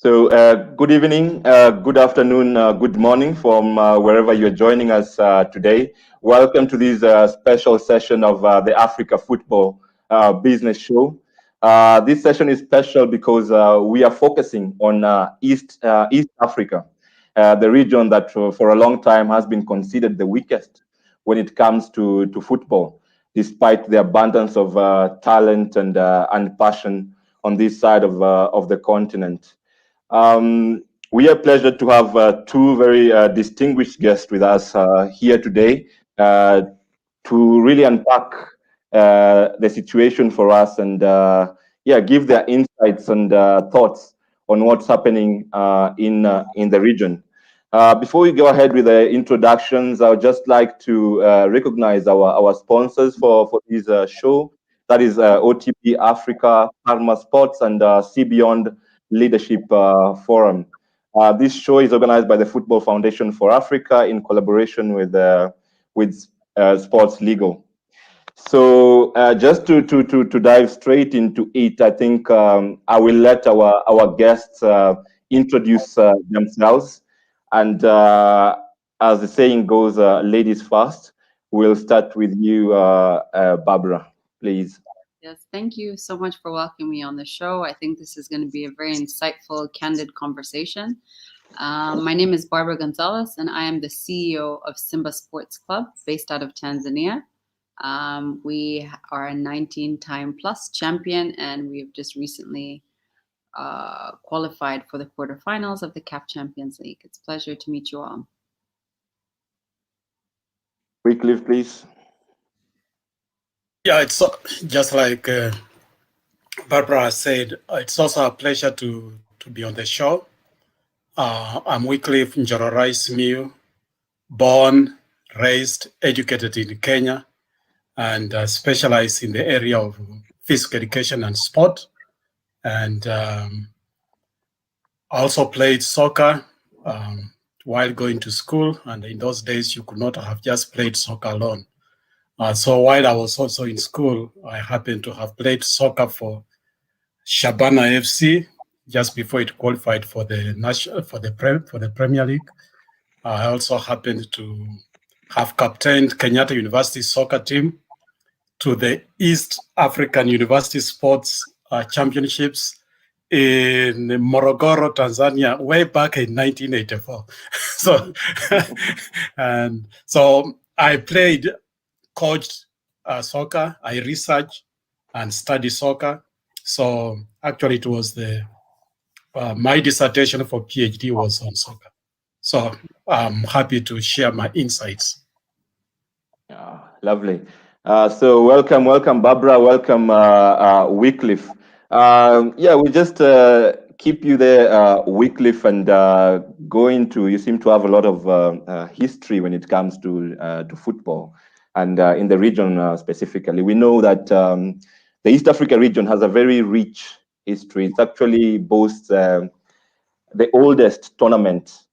So good evening, good afternoon, good morning from wherever you're joining us today. Welcome to this special session of the Africa Football Business Show. This session is special because we are focusing on East Africa, the region that for a long time has been considered the weakest when it comes to football, despite the abundance of talent and passion on this side of the continent. We are pleased to have two very distinguished guests with us here today to really unpack the situation for us and give their insights and thoughts on what's happening in the region. Before we go ahead with the introductions, I would just like to recognize our sponsors for this show. That is OTP Africa, Parma Sports, and See Beyond Leadership Forum. This show is organized by the Football Foundation for Africa in collaboration with Sports Legal. So just to dive straight into it, I think I will let our guests introduce themselves. And as the saying goes, ladies first. We'll start with you, Barbara, please. Yes, thank you so much for welcoming me on the show. I think this is going to be a very insightful, candid conversation. My name is Barbara Gonzalez, and I am the CEO of Simba Sports Club, based out of Tanzania. We are a 19-time plus champion, and we've just recently qualified for the quarterfinals of the CAF Champions League. It's a pleasure to meet you all. Wycliffe, please. Yeah, it's just like Barbara said, it's also a pleasure to be on the show. I'm Wycliffe Njororai Simiyu, born, raised, educated in Kenya, and specialized in the area of physical education and sport. And also played soccer while going to school. And in those days, you could not have just played soccer alone. So while I was also in school, I happened to have played soccer for Shabana FC just before it qualified for the Premier League. I also happened to have captained Kenyatta University soccer team to the East African University Sports Championships in Morogoro, Tanzania, way back in 1984. And so I played, coached soccer, I researched and studied soccer. So actually it was my dissertation for PhD was on soccer. So I'm happy to share my insights. Lovely. So welcome, Barbara. Welcome, Wycliffe. We just keep you there, Wycliffe, and you seem to have a lot of history when it comes to football, and in the region specifically. We know that the East Africa region has a very rich history. It actually boasts the oldest tournament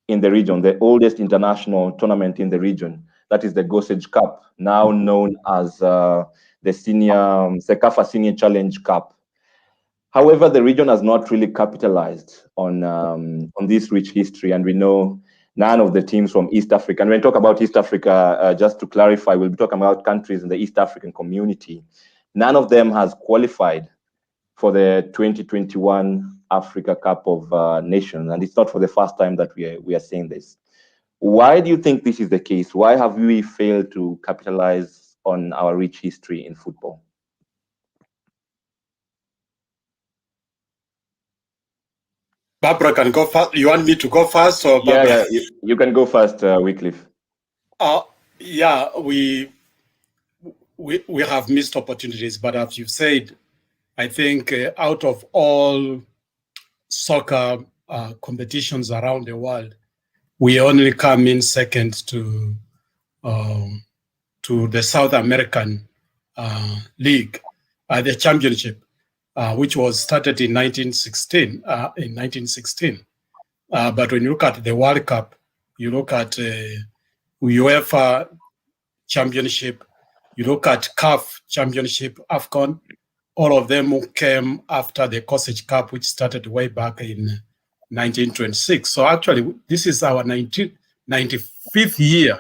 in the region, the oldest international tournament in the region. That is the Gossage Cup, now known as the Sekafa Senior Challenge Cup. However, the region has not really capitalized on this rich history, and we know none of the teams from East Africa. And when we talk about East Africa, just to clarify, we'll be talking about countries in the East African community. None of them has qualified for the 2021 Africa Cup of Nations, and it's not for the first time that we are saying this. Why do you think this is the case? Why have we failed to capitalize on our rich history in football? Barbara can go first. You want me to go first, or Barbara? Yeah, you can go first, Wycliffe. We have missed opportunities, but as you said, I think out of all soccer competitions around the world, we only come in second to the South American League, the championship, which was started in 1916. But when you look at the World Cup, you look at UEFA Championship, you look at CAF Championship, AFCON, all of them came after the Gossage Cup, which started way back in 1926. So actually, this is our 95th year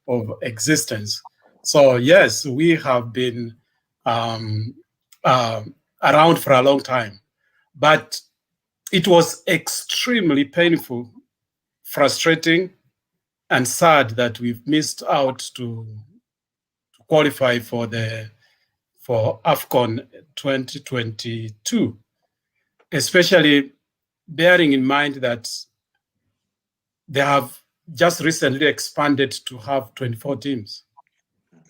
of existence. So yes, we have been around for a long time, but it was extremely painful, frustrating, and sad that we've missed out to qualify for AFCON 2022, especially bearing in mind that they have just recently expanded to have 24 teams.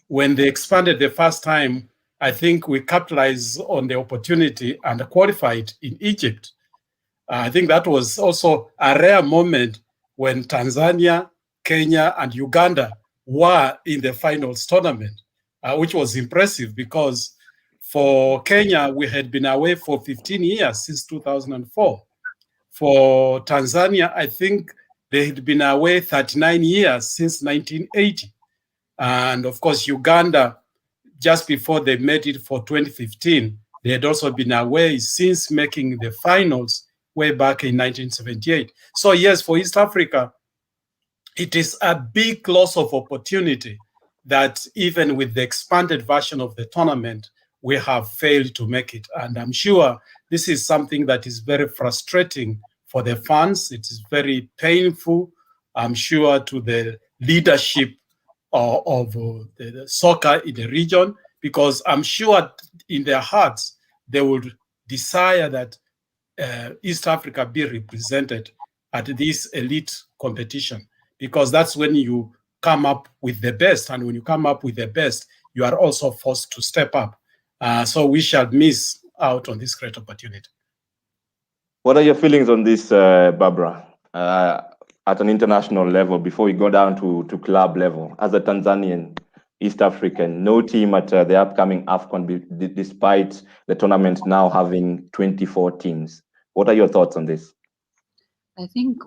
When they expanded the first time, I think we capitalized on the opportunity and qualified in Egypt. I think that was also a rare moment when Tanzania, Kenya, and Uganda were in the finals tournament, which was impressive because for Kenya, we had been away for 15 years since 2004. For Tanzania, I think they had been away 39 years since 1980. And of course, Uganda, just before they made it for 2015, they had also been away since making the finals way back in 1978. So yes, for East Africa, it is a big loss of opportunity that even with the expanded version of the tournament, we have failed to make it. And I'm sure this is something that is very frustrating for the fans. It is very painful, I'm sure, to the leadership of the soccer in the region, because I'm sure in their hearts, they would desire that East Africa be represented at this elite competition, because that's when you come up with the best. And when you come up with the best, you are also forced to step up. So we shall miss out on this great opportunity. What are your feelings on this, Barbara, at an international level, before we go down to club level? As a Tanzanian, East African, no team at the upcoming AFCON, despite the tournament now having 24 teams. What are your thoughts on this? I think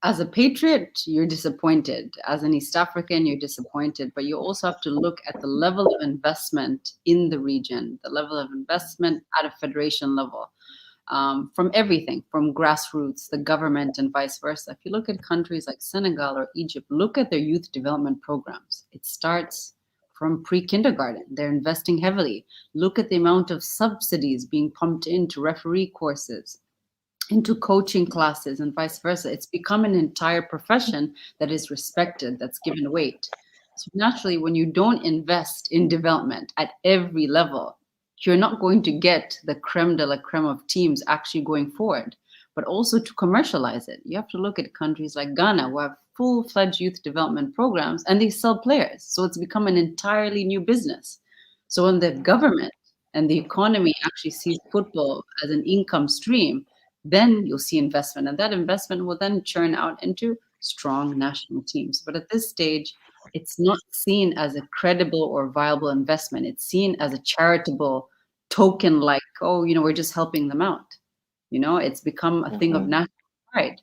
as a patriot, you're disappointed. As an East African, you're disappointed, but you also have to look at the level of investment in the region, the level of investment at a federation level, from everything, from grassroots, the government, and vice versa. If you look at countries like Senegal or Egypt, look at their youth development programs. It starts from pre-kindergarten. They're investing heavily. Look at the amount of subsidies being pumped into referee courses, into coaching classes, and vice versa. It's become an entire profession that is respected, that's given weight. So naturally, when you don't invest in development at every level, you're not going to get the creme de la creme of teams actually going forward. But also to commercialize it, you have to look at countries like Ghana, who have full-fledged youth development programs, and they sell players. So it's become an entirely new business. So when the government and the economy actually sees football as an income stream, then you'll see investment. And that investment will then churn out into strong national teams. But at this stage, it's not seen as a credible or viable investment. It's seen as a charitable token, like, oh, we're just helping them out. It's become a thing of national pride.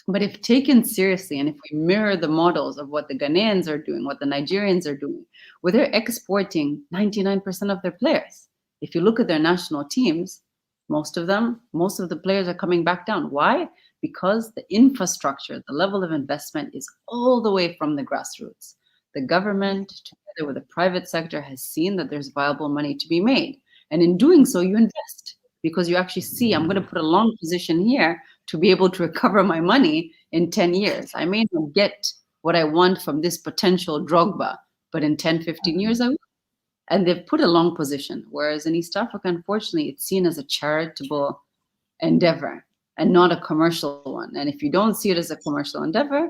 But if taken seriously, and if we mirror the models of what the Ghanaians are doing, what the Nigerians are doing, where they're exporting 99% of their players. If you look at their national teams, most of the players are coming back down. Why? Because the infrastructure, the level of investment is all the way from the grassroots. The government, together with the private sector, has seen that there's viable money to be made. And in doing so, you invest because you actually see, I'm going to put a long position here to be able to recover my money in 10 years. I may not get what I want from this potential Drogba, but in 10, 15 years, I will. And they've put a long position. Whereas in East Africa, unfortunately, it's seen as a charitable endeavor and not a commercial one. And if you don't see it as a commercial endeavor,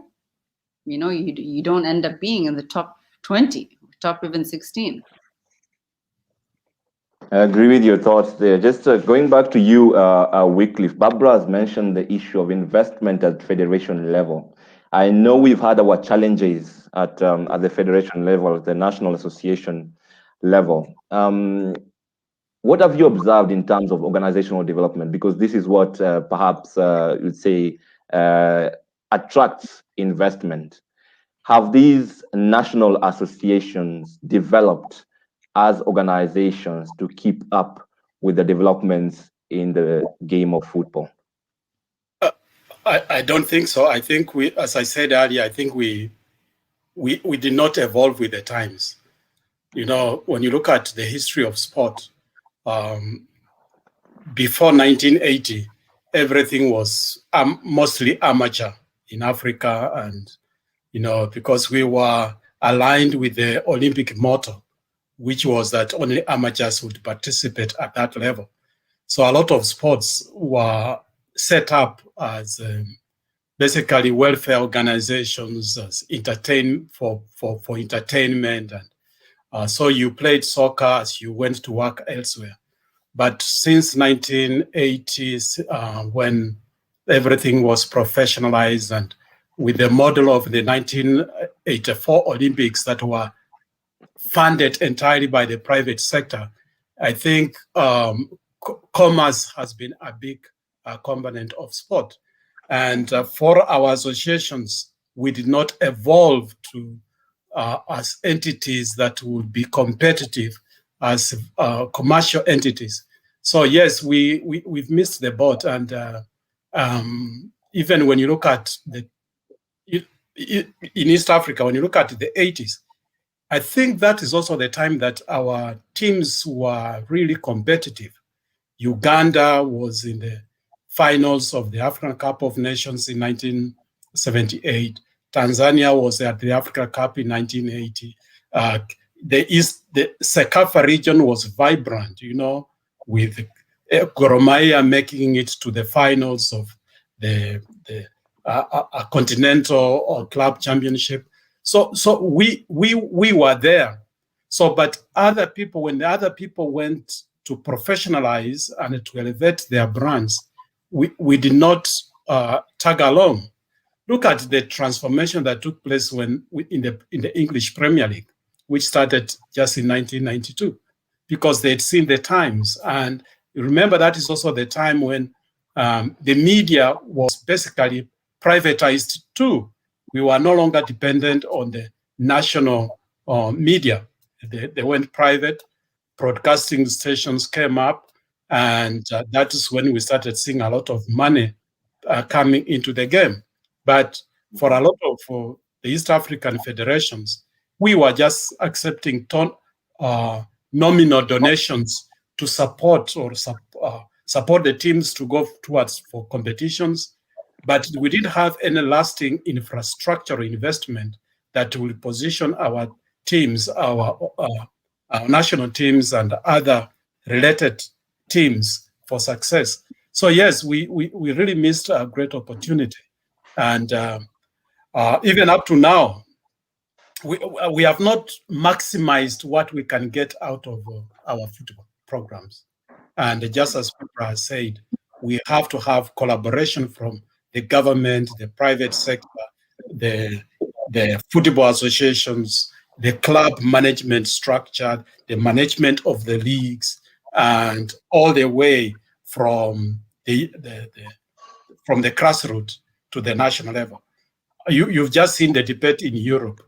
you don't end up being in the top 20, top even 16. I agree with your thoughts there. Just going back to you, Wycliffe, Barbara has mentioned the issue of investment at federation level. I know we've had our challenges at the federation level, the national association level. What have you observed in terms of organizational development? Because this is what perhaps you'd say attracts investment. Have these national associations developed as organizations to keep up with the developments in the game of football? I don't think so. I think as I said earlier, I think we did not evolve with the times. When you look at the history of sport, before 1980, everything was mostly amateur in Africa, and because we were aligned with the Olympic motto, which was that only amateurs would participate at that level. So a lot of sports were set up as basically welfare organizations, as for entertainment, and so you played soccer as you went to work elsewhere. But since 1980s, when everything was professionalized, and with the model of the 1984 Olympics that were funded entirely by the private sector, I think commerce has been a big component of sport. And for our associations, we did not evolve to as entities that would be competitive as commercial entities. So yes, we've missed the boat. And even when you look at in East Africa, when you look at the 80s, I think that is also the time that our teams were really competitive. Uganda was in the finals of the African Cup of Nations in 1978. Tanzania was at the Africa Cup in 1980. The Sekafa region was vibrant, with Gor Mahia making it to the finals of the continental or club championship. So we were there. So, but when the other people went to professionalize and to elevate their brands, we did not tag along. Look at the transformation that took place in the English Premier League, which started just in 1992, because they'd seen the times. And remember, that is also the time when the media was basically privatized too. We were no longer dependent on the national media. They went private. Broadcasting stations came up, and that is when we started seeing a lot of money coming into the game. But for a lot of the East African federations, we were just accepting nominal donations to support the teams to go towards for competitions, but we didn't have any lasting infrastructure investment that will position our teams, our national teams and other related teams for success. So yes, we really missed a great opportunity. And even up to now, we have not maximized what we can get out of our football programs. And just as Barbara has said, we have to have collaboration from the government, the private sector, the football associations, the club management structure, the management of the leagues, and all the way from the grassroots to the national level. You've just seen the debate in Europe,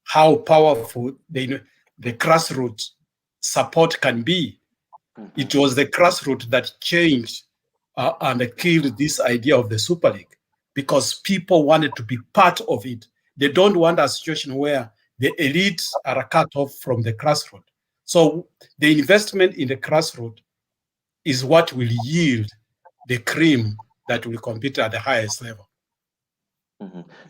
how powerful the grassroots support can be. It was the grassroots that changed and killed this idea of the Super League, because people wanted to be part of it. They don't want a situation where the elites are cut off from the grassroots. So the investment in the grassroots is what will yield the cream that will compete at the highest level.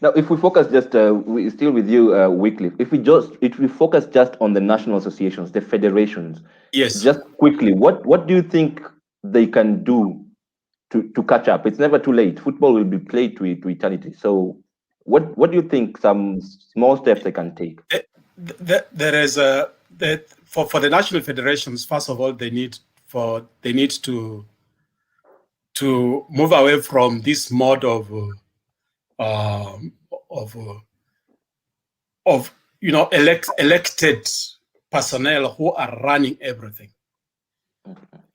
Now, if we focus we're still with you, Wycliffe. If we focus just on the national associations, the federations, yes, just quickly, what do you think they can do to catch up? It's never too late. Football will be played to eternity. So, what do you think some small steps they can take? There is for the national federations. First of all, they need to move away from this mode of elected personnel who are running everything.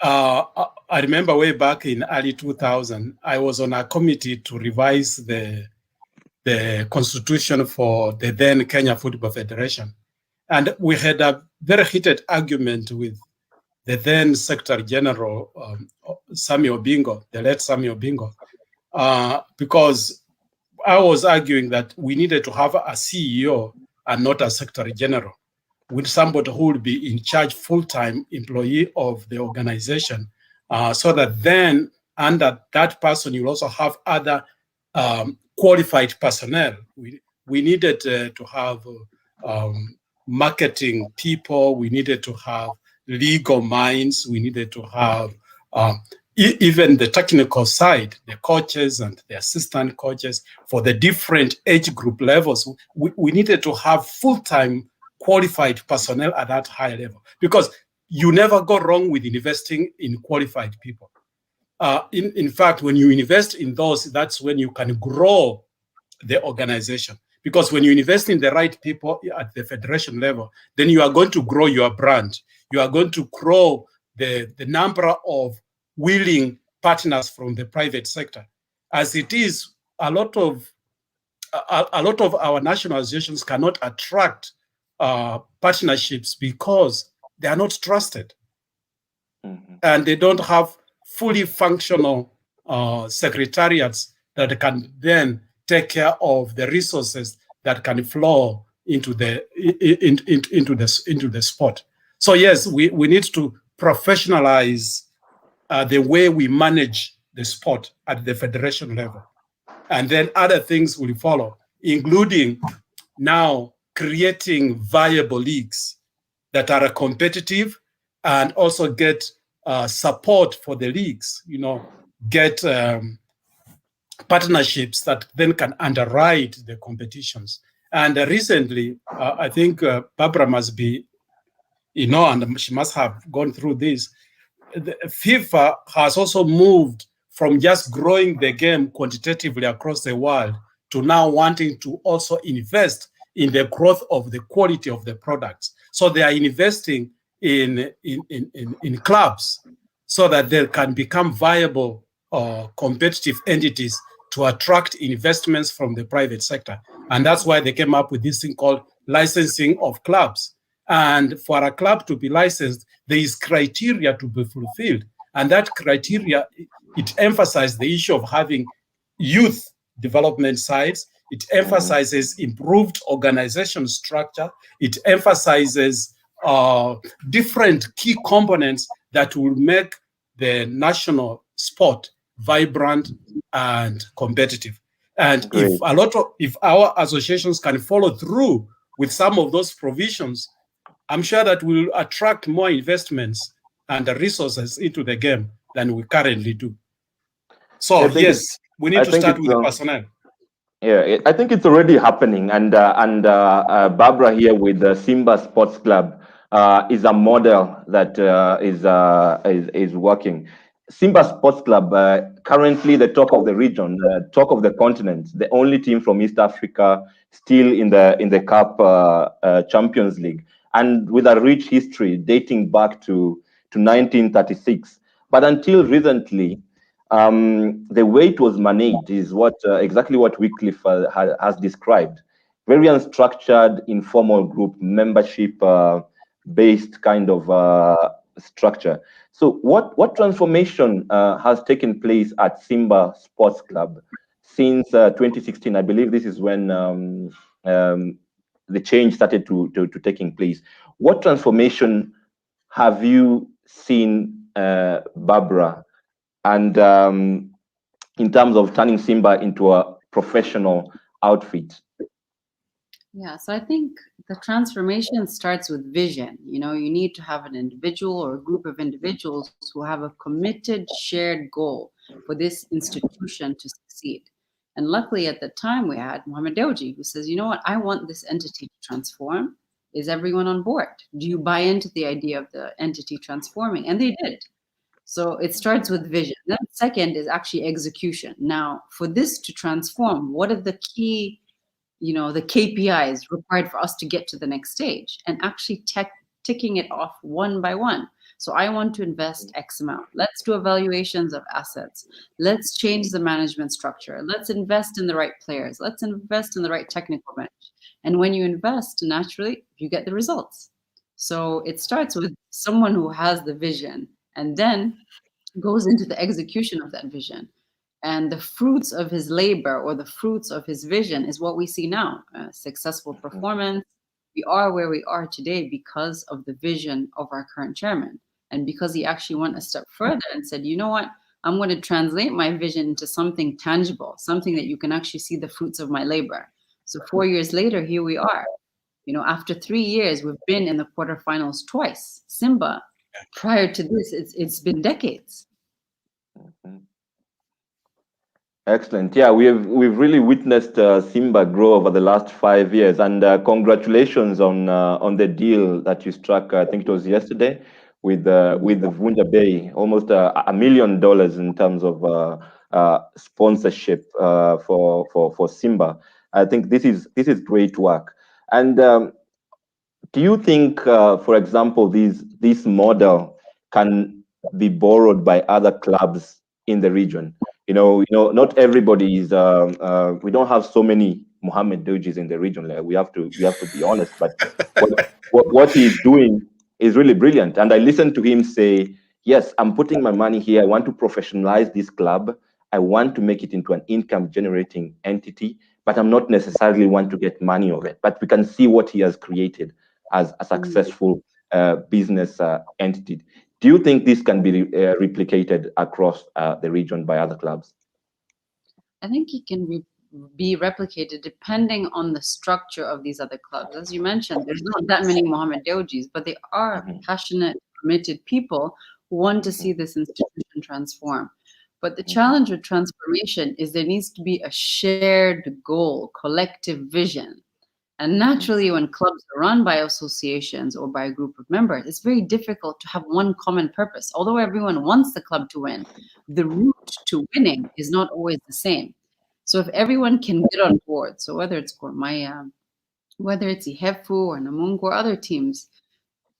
I remember way back in early 2000, I was on a committee to revise the constitution for the then Kenya Football Federation, and we had a very heated argument with the then Secretary General Sammy Obingo, the late Sammy Obingo, because I was arguing that we needed to have a CEO and not a Secretary General, with somebody who would be in charge, full-time employee of the organization, so that then under that person you also have other qualified personnel. We needed to have marketing people, we needed to have legal minds, we needed to have even the technical side, the coaches and the assistant coaches for the different age group levels. We needed to have full-time qualified personnel at that high level, because you never go wrong with investing in qualified people. In fact, when you invest in those, that's when you can grow the organization. Because when you invest in the right people at the federation level, then you are going to grow your brand. You are going to grow the number of willing partners from the private sector. As it is, a lot of our national associations cannot attract partnerships because they are not trusted. And they don't have fully functional secretariats that can then take care of the resources that can flow into the sport. So yes, we need to professionalize the way we manage the sport at the federation level. And then other things will follow, including now creating viable leagues that are competitive and also get support for the leagues, get partnerships that then can underwrite the competitions. And recently, I think Barbara must be, and she must have gone through this. The FIFA has also moved from just growing the game quantitatively across the world to now wanting to also invest in the growth of the quality of the products. So they are investing in clubs so that they can become viable competitive entities to attract investments from the private sector. And that's why they came up with this thing called licensing of clubs. And for a club to be licensed, there is criteria to be fulfilled. And that criteria, it emphasized the issue of having youth development sides. It emphasizes improved organization structure. It emphasizes different key components that will make the national sport vibrant and competitive. And Great. if our associations can follow through with some of those provisions, I'm sure that we'll attract more investments and the resources into the game than we currently do. So yes, we need to start with the personnel. Yeah, I think it's already happening, and Barbara here with the Simba Sports Club is a model that is working. Simba Sports Club, currently the talk of the region, talk of the continent, the only team from East Africa still in the Cup Champions League, and with a rich history dating back to 1936. But until recently, the way it was managed is what exactly what Wycliffe has described. Very unstructured, informal group membership based kind of structure. So what transformation has taken place at Simba Sports Club since 2016? I believe this is when the change started to taking place. What transformation have you seen, Barbara, and in terms of turning Simba into a professional outfit? Yeah, so I think the transformation starts with vision. You know, you need to have an individual or a group of individuals who have a committed, shared goal for this institution to succeed. And luckily at the time we had Mohamed Dewji, who says, you know what, I want this entity to transform. Is everyone on board? Do you buy into the idea of the entity transforming? And they did. So it starts with vision. Then second is actually execution. Now, for this to transform, what are the key, the KPIs required for us to get to the next stage, and actually ticking it off one by one? So I want to invest X amount. Let's do evaluations of assets. Let's change the management structure. Let's invest in the right players. Let's invest in the right technical bench. And when you invest, naturally, you get the results. So it starts with someone who has the vision and then goes into the execution of that vision. And the fruits of his labor or the fruits of his vision is what we see now, successful performance. We are where we are today because of the vision of our current chairman. And because he actually went a step further and said, you know what, I'm going to translate my vision into something tangible, something that you can actually see the fruits of my labor. So 4 years later, here we are. After 3 years, we've been in the quarterfinals twice. Simba, prior to this, it's been decades. Excellent. Yeah, we've really witnessed Simba grow over the last 5 years, and congratulations on the deal that you struck. I think it was yesterday with Vunja Bay, almost $1 million in terms of sponsorship for Simba. I think this is great work. And do you think, for example, this model can be borrowed by other clubs in the region? Not everybody is. We don't have so many Mohamed Dewjis in the region. Like, we have to be honest. But what he's doing is really brilliant. And I listened to him say, "Yes, I'm putting my money here. I want to professionalize this club. I want to make it into an income-generating entity, but I'm not necessarily want to get money of it. But we can see what he has created as a successful business entity." Do you think this can be replicated across the region by other clubs? I think it can be replicated depending on the structure of these other clubs. As you mentioned, there's not that many Mohamed Dewjis, but they are passionate, committed people who want to see this institution transform. But the challenge with transformation is there needs to be a shared goal, collective vision. And naturally, when clubs are run by associations or by a group of members, it's very difficult to have one common purpose. Although everyone wants the club to win, the route to winning is not always the same. So if everyone can get on board, so whether it's Gormaya, whether it's Ihefu or Namungo or other teams,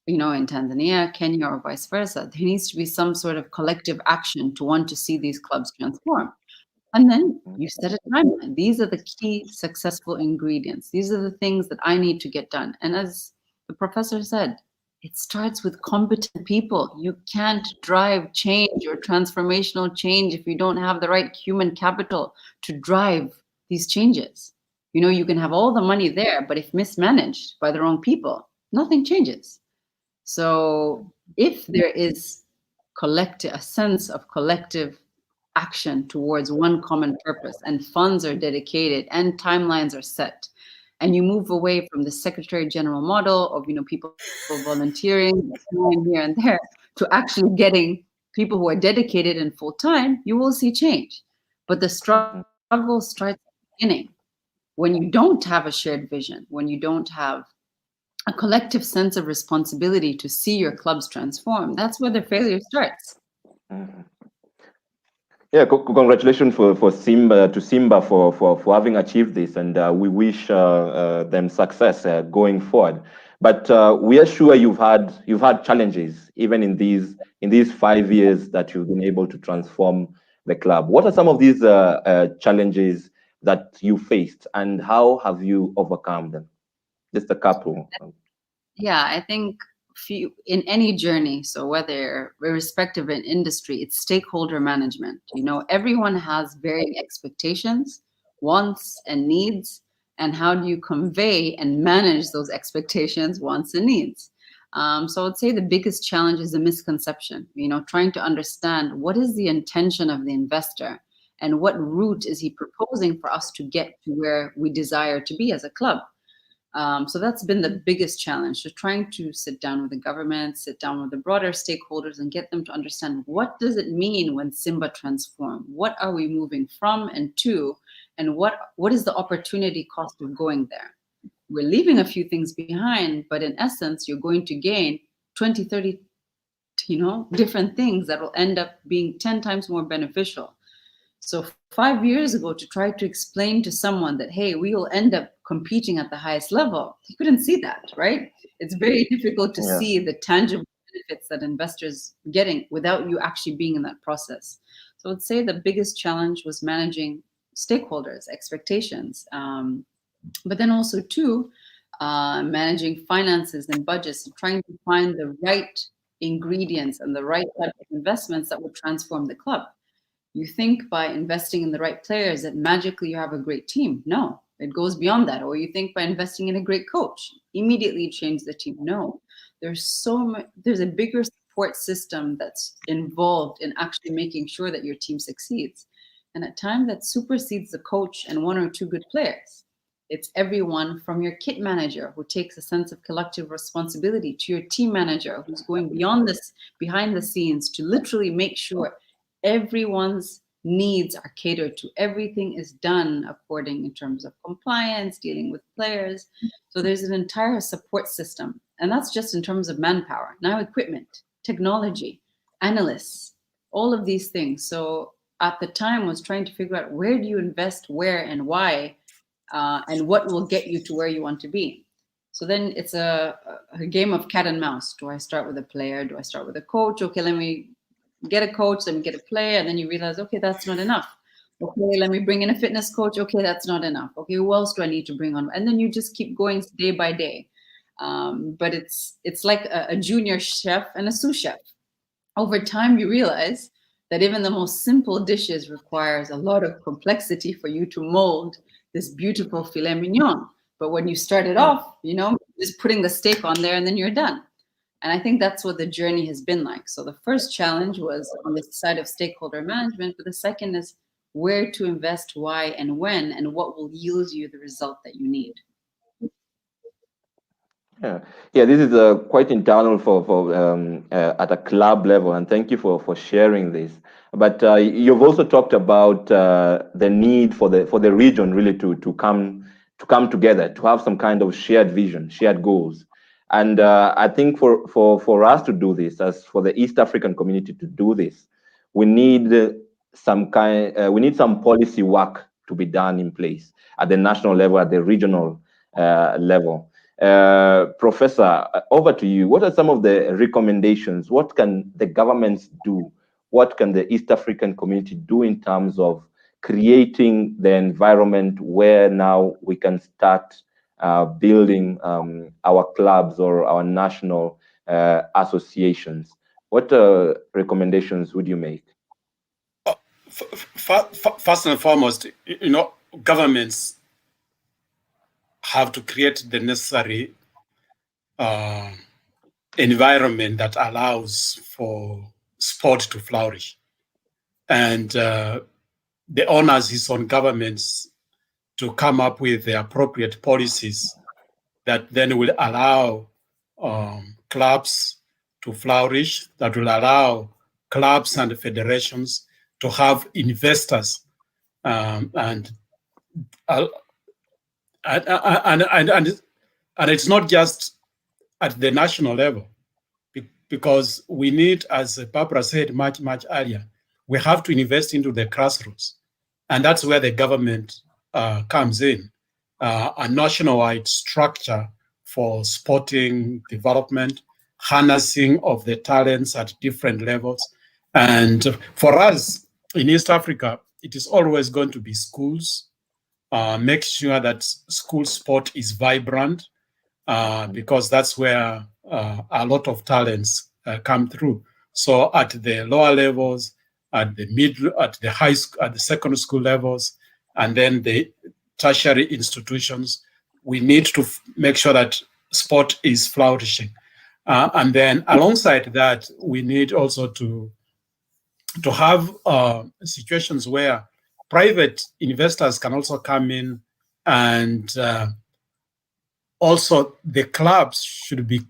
in Tanzania, Kenya, or vice versa, there needs to be some sort of collective action to want to see these clubs transform. And then you set a timeline. These are the key successful ingredients. These are the things that I need to get done. And as the professor said, it starts with competent people. You can't drive change or transformational change if you don't have the right human capital to drive these changes. You know, you can have all the money there, but if mismanaged by the wrong people, nothing changes. So if there is a sense of collective action towards one common purpose, and funds are dedicated and timelines are set, and you move away from the secretary general model of, you know, people volunteering here and there to actually getting people who are dedicated and full time, you will see change. But the struggle starts at the beginning, when you don't have a shared vision, when you don't have a collective sense of responsibility to see your clubs transform. That's where the failure starts. Yeah, congratulations for Simba for having achieved this, and we wish them success going forward. But we are sure you've had challenges even in these 5 years that you've been able to transform the club. What are some of these challenges that you faced, and how have you overcome them? Just a couple. Yeah, I think in any journey, so whether irrespective in industry, it's stakeholder management. You know, everyone has varying expectations, wants, and needs. And how do you convey and manage those expectations, wants, and needs? So I would say the biggest challenge is the misconception, you know, trying to understand what is the intention of the investor and what route is he proposing for us to get to where we desire to be as a club. So that's been the biggest challenge, so trying to sit down with the government, sit down with the broader stakeholders and get them to understand, what does it mean when Simba transform? What are we moving from and to? And what is the opportunity cost of going there? We're leaving a few things behind, but in essence, you're going to gain 20, 30, you know, different things that will end up being 10 times more beneficial. So 5 years ago, to try to explain to someone that, hey, we will end up competing at the highest level, they couldn't see that, right? It's very difficult to see the tangible benefits that investors are getting without you actually being in that process. So I would say the biggest challenge was managing stakeholders' expectations, but then also too, managing finances and budgets, and trying to find the right ingredients and the right type of investments that will transform the club. You think by investing in the right players that magically you have a great team. No, it goes beyond that. Or you think by investing in a great coach, immediately you change the team. No, there's a bigger support system that's involved in actually making sure that your team succeeds. And at times that supersedes the coach and one or two good players. It's everyone from your kit manager who takes a sense of collective responsibility to your team manager who's going beyond this, behind the scenes, to literally make sure everyone's needs are catered to. Everything is done according in terms of compliance, dealing with players. So there's an entire support system. And that's just in terms of manpower. Now equipment, technology, analysts, all of these things. So at the time was trying to figure out, where do you invest, where and why, and what will get you to where you want to be. So then it's a game of cat and mouse. Do I start with a player? Do I start with a coach? Okay, let me get a coach, let me get a player, and then you realize, okay, that's not enough. Okay, let me bring in a fitness coach. Okay, that's not enough. Okay, who else do I need to bring on? And then you just keep going day by day. But it's like a junior chef and a sous chef. Over time, you realize that even the most simple dishes requires a lot of complexity for you to mold this beautiful filet mignon. But when you start it off, you know, just putting the steak on there and then you're done. And I think that's what the journey has been like. So the first challenge was on the side of stakeholder management, but the second is where to invest, why, and when, and what will yield you the result that you need. Yeah. This is quite internal for at a club level, and thank you for sharing this. But you've also talked about the need for the region really to come together, to have some kind of shared vision, shared goals. And I think for us to do this, as for the East African community to do this, we need some policy work to be done in place at the national level, at the regional level. Professor, over to you. What are some of the recommendations? What can the governments do? What can the East African community do in terms of creating the environment where now we can start building our clubs or our national associations? What recommendations would you make? First and foremost, you know, governments have to create the necessary environment that allows for sport to flourish. And the onus is on governments to come up with the appropriate policies that then will allow clubs to flourish, that will allow clubs and federations to have investors, and it's not just at the national level, because we need, as Barbara said much earlier, we have to invest into the grassroots, and that's where the government comes in, a nationwide structure for sporting development, harnessing of the talents at different levels. And for us in East Africa, it is always going to be schools. Make sure that school sport is vibrant, because that's where a lot of talents come through. So at the lower levels, at the middle, at the high school, at the secondary school levels, and then the tertiary institutions, we need to make sure that sport is flourishing. And then alongside that, we need also to have situations where private investors can also come in, and also the clubs should be,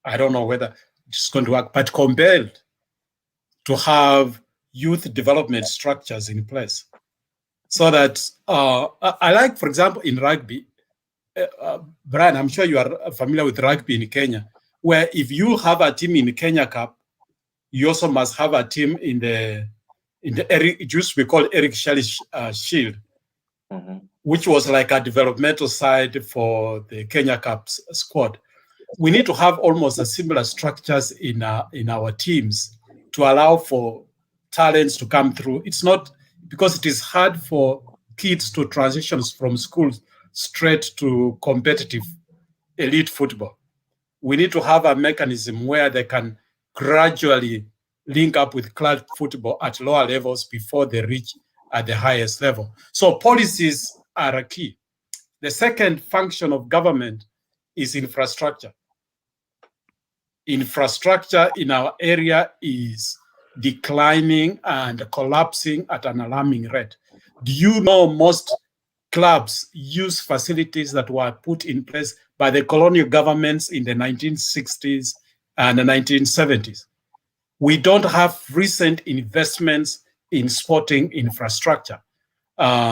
I don't know whether it's going to work, but compelled to have youth development structures in place. So that, I like, for example, in rugby, Brian, I'm sure you are familiar with rugby in Kenya, where if you have a team in the Kenya Cup, you also must have a team in the it used to be called Eric Shelley Shield, which was like a developmental side for the Kenya Cup squad. We need to have almost a similar structures in our teams to allow for talents to come through. It's not, because it is hard for kids to transition from school straight to competitive elite football. We need to have a mechanism where they can gradually link up with club football at lower levels before they reach at the highest level. So policies are a key. The second function of government is infrastructure. Infrastructure in our area is declining and collapsing at an alarming rate. Do you know most clubs use facilities that were put in place by the colonial governments in the 1960s and the 1970s? We don't have recent investments in sporting infrastructure.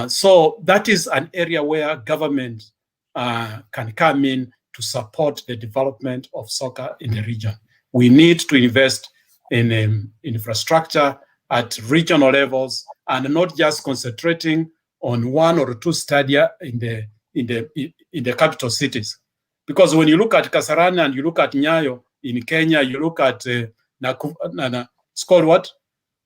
So that is an area where government can come in to support the development of soccer in the region. We need to invest in infrastructure at regional levels, and not just concentrating on one or two stadia in the capital cities. Because when you look at Kasarani and you look at Nyayo in Kenya, you look at it's called what?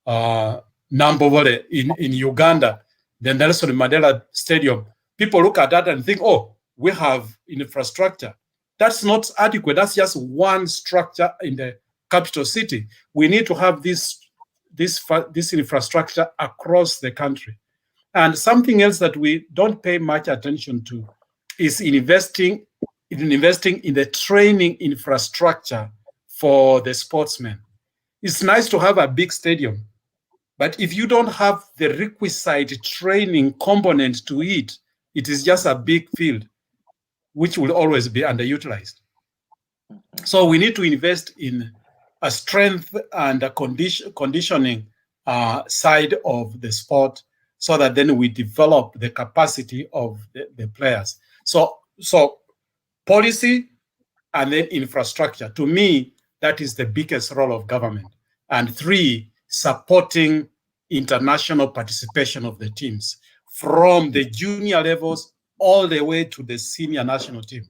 Nambobole in Uganda, the Nelson Mandela Stadium. People look at that and think, oh, we have infrastructure. That's not adequate. That's just one structure in the capital city. We need to have this infrastructure across the country. And something else that we don't pay much attention to is investing in the training infrastructure for the sportsmen. It's nice to have a big stadium, but if you don't have the requisite training component to it, it is just a big field, which will always be underutilized. So we need to invest in a strength and a conditioning side of the sport, so that then we develop the capacity of the players. So policy and then infrastructure. To me, that is the biggest role of government. And 3, supporting international participation of the teams from the junior levels all the way to the senior national team.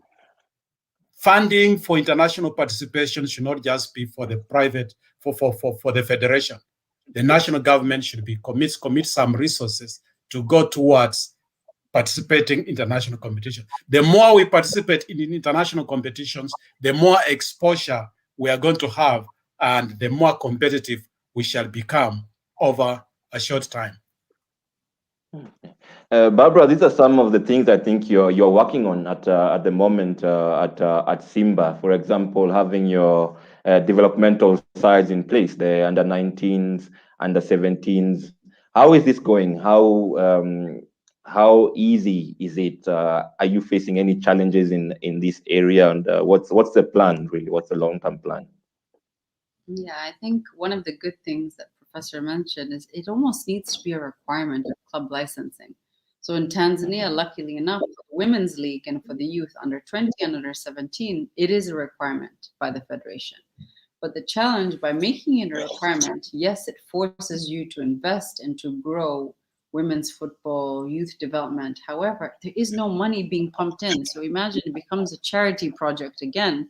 Funding for international participation should not just be for the private, for the federation. The national government should be commit some resources to go towards participating in international competition. The more we participate in international competitions, the more exposure we are going to have, and the more competitive we shall become over a short time. Barbara, these are some of the things I think you're working on at the moment at Simba. For example, having your developmental sides in place, the under 19s, under 17s. How is this going? How easy is it? Are you facing any challenges in this area? And what's the plan really? What's the long-term plan? Yeah, I think one of the good things that Professor mentioned is it almost needs to be a requirement of club licensing. So in Tanzania, luckily enough, for the women's league and for the youth under 20 and under 17, it is a requirement by the federation. But the challenge by making it a requirement, yes, it forces you to invest and to grow women's football, youth development. However, there is no money being pumped in. So imagine it becomes a charity project again.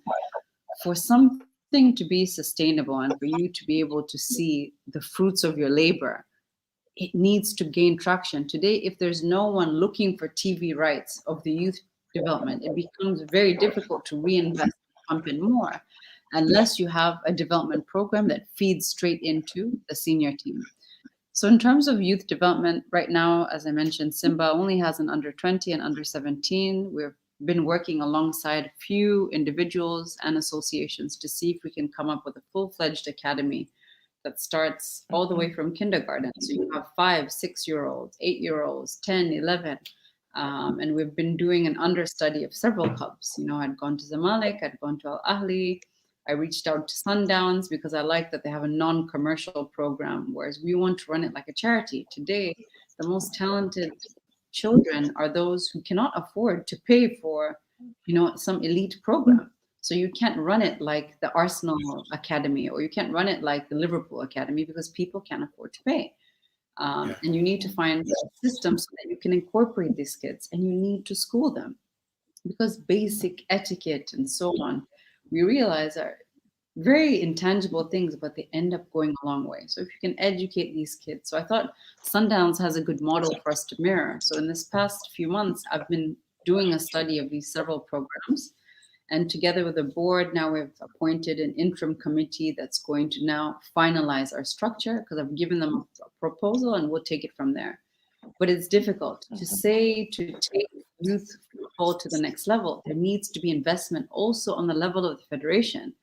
For something to be sustainable and for you to be able to see the fruits of your labor, it needs to gain traction. Today, if there's no one looking for TV rights of the youth development, it becomes very difficult to reinvest, pump in more, unless you have a development program that feeds straight into the senior team. So in terms of youth development, right now, as I mentioned, Simba only has an under 20 and under 17. We've been working alongside a few individuals and associations to see if we can come up with a full-fledged academy that starts all the way from kindergarten. So you have 5, 6-year-olds, 8-year-olds, 10, 11. And we've been doing an understudy of several clubs. You know, I'd gone to Zamalek, I'd gone to Al Ahly. I reached out to Sundowns because I like that they have a non-commercial program, whereas we want to run it like a charity. Today, the most talented children are those who cannot afford to pay for, you know, some elite program. So you can't run it like the Arsenal Academy, or you can't run it like the Liverpool Academy because people can't afford to pay. And you need to find a system so that you can incorporate these kids, and you need to school them, because basic etiquette and so on, we realize are very intangible things, but they end up going a long way. So if you can educate these kids. So I thought Sundowns has a good model for us to mirror. So in this past few months, I've been doing a study of these several programs. And together with the board, now we've appointed an interim committee that's going to now finalize our structure, because I've given them a proposal and we'll take it from there. But it's difficult to say to take youth football to the next level. There needs to be investment also on the level of the federation.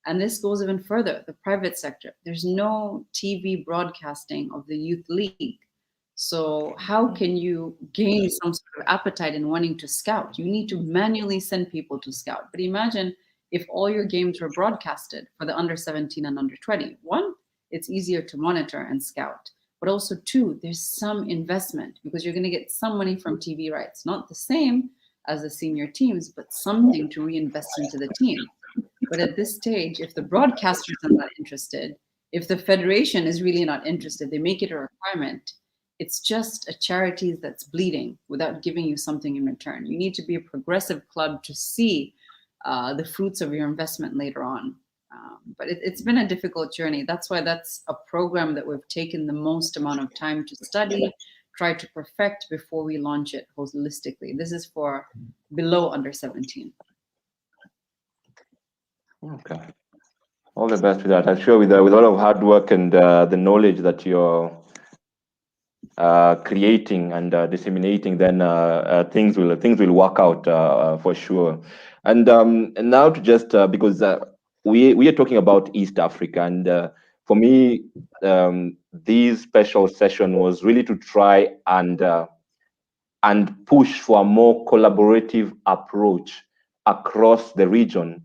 And this goes even further, the private sector. There's no TV broadcasting of the youth league. So how can you gain some sort of appetite in wanting to scout? You need to manually send people to scout. But imagine if all your games were broadcasted for the under 17 and under 20. One, it's easier to monitor and scout. But also two, there's some investment because you're going to get some money from TV rights. Not the same as the senior teams, but something to reinvest into the team. But at this stage, if the broadcasters are not interested, if the federation is really not interested, they make it a requirement. It's just a charity that's bleeding without giving you something in return. You need to be a progressive club to see the fruits of your investment later on. But it's been a difficult journey. That's why that's a program that we've taken the most amount of time to study, try to perfect before we launch it holistically. This is for below under 17. Okay. All the best with that. I'm sure with a lot of hard work and the knowledge that you're creating and disseminating, then things will work out for sure. And now to just because we are talking about East Africa, and for me, this special session was really to try and push for a more collaborative approach across the region,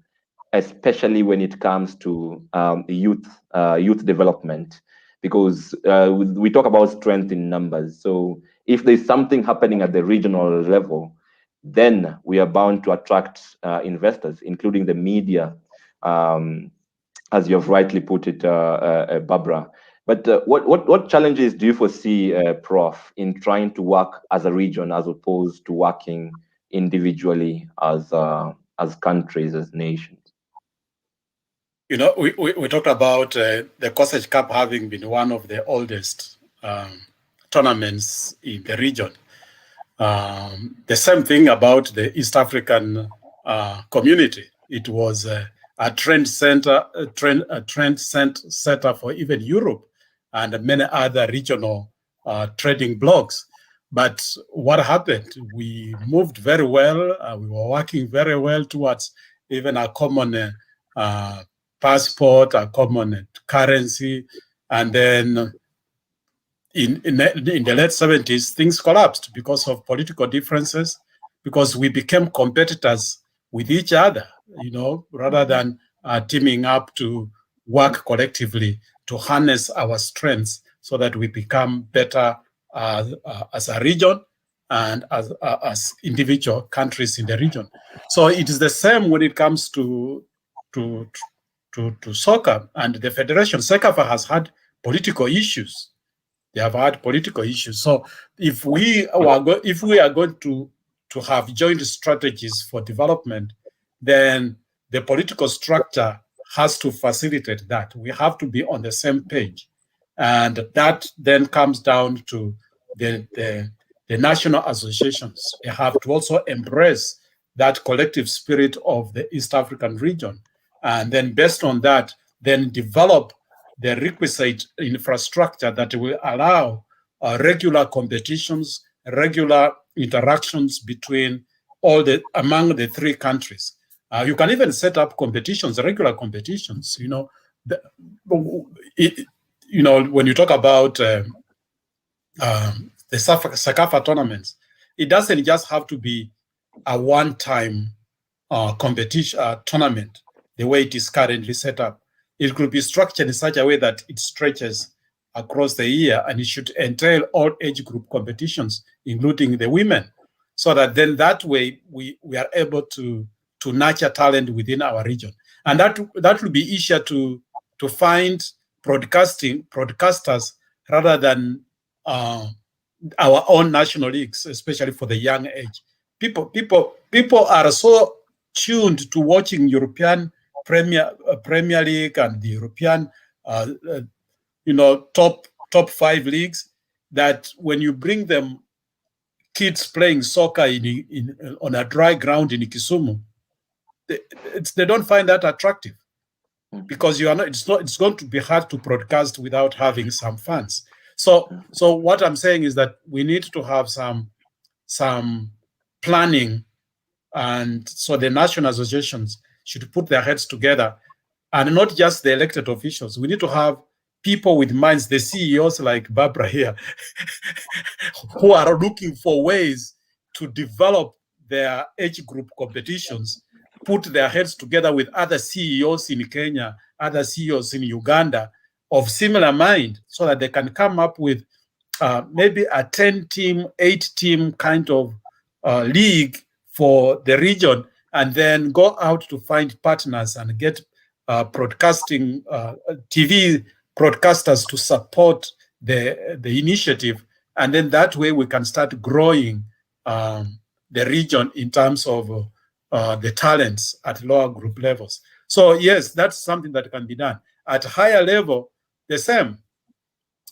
especially when it comes to youth development, because we talk about strength in numbers. So if there's something happening at the regional level, then we are bound to attract investors, including the media, as you have rightly put it, Barbara. But what challenges do you foresee, Prof, in trying to work as a region as opposed to working individually as countries, as nations? You know, we talked about the Kosech Cup having been one of the oldest tournaments in the region. The same thing about the East African community. It was a trend setter for even Europe and many other regional trading blocs. But what happened? We moved very well. We were working very well towards even a common passport, a common currency. And then in the late 70s, things collapsed because of political differences, because we became competitors with each other, rather than teaming up to work collectively to harness our strengths so that we become better as a region and as individual countries in the region. So it is the same when it comes to soccer and the federation. CECAFA has had political issues. They have had political issues. So if we are going to have joint strategies for development, then the political structure has to facilitate that. We have to be on the same page. And that then comes down to the national associations. They have to also embrace that collective spirit of the East African region. And then based on that, then develop the requisite infrastructure that will allow regular competitions, regular interactions between among the three countries. You can even set up competitions, regular competitions. When you talk about the CECAFA tournaments, it doesn't just have to be a one-time competition tournament the way it is currently set up. It could be structured in such a way that it stretches across the year, and it should entail all age group competitions, including the women, so that then that way we are able to nurture talent within our region. And that will be easier to find broadcasters rather than our own national leagues, especially for the young age. People are so tuned to watching European Premier League and the European top 5 leagues, that when you bring them kids playing soccer on a dry ground in Kisumu, they don't find that attractive, because it's going to be hard to broadcast without having some fans. So what I'm saying is that we need to have some planning, and so the national associations should put their heads together, and not just the elected officials. We need to have people with minds, the CEOs like Barbara here, who are looking for ways to develop their age group competitions, put their heads together with other CEOs in Kenya, other CEOs in Uganda of similar mind, so that they can come up with maybe a 10-team, 8-team kind of league for the region, and then go out to find partners and get broadcasting TV broadcasters to support the initiative. And then that way we can start growing the region in terms of the talents at lower group levels. So yes, that's something that can be done. At higher level, the same.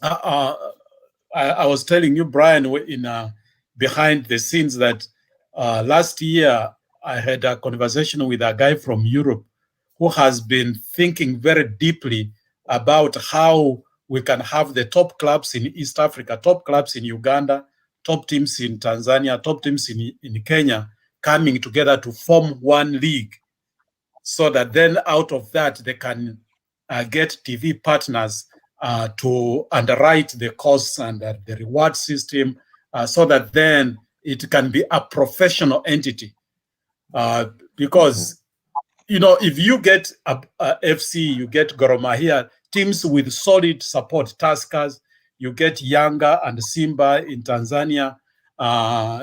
I was telling you, Brian, in behind the scenes, that last year I had a conversation with a guy from Europe who has been thinking very deeply about how we can have the top clubs in East Africa, top clubs in Uganda, top teams in Tanzania, top teams in Kenya, coming together to form one league, so that then out of that they can get TV partners to underwrite the costs and the reward system, so that then it can be a professional entity. Because if you get a FC, you get Gor Mahia, teams with solid support, Tuskers, you get Yanga and Simba in Tanzania,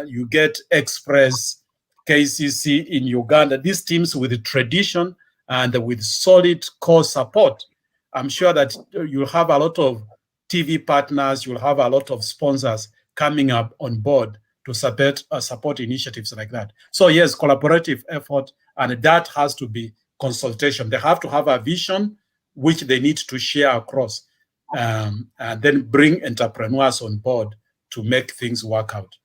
you get Express, KCC in Uganda, these teams with tradition and with solid core support. I'm sure that you'll have a lot of TV partners, you'll have a lot of sponsors coming up on board to support initiatives like that. So yes, collaborative effort, and that has to be consultation. They have to have a vision which they need to share across, and then bring entrepreneurs on board to make things work out.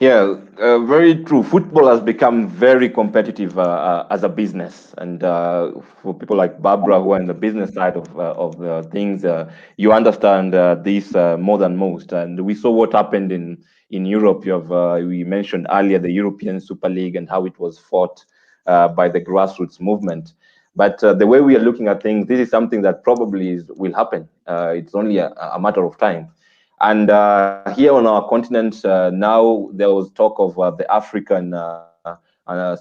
Yeah, very true. Football has become very competitive as a business, and for people like Barbara who are in the business side of things, you understand this more than most. And we saw what happened in Europe. You have we mentioned earlier the European Super League and how it was fought by the grassroots movement. But the way we are looking at things, this is something that probably will happen. It's only a matter of time. And here on our continent, now there was talk of the African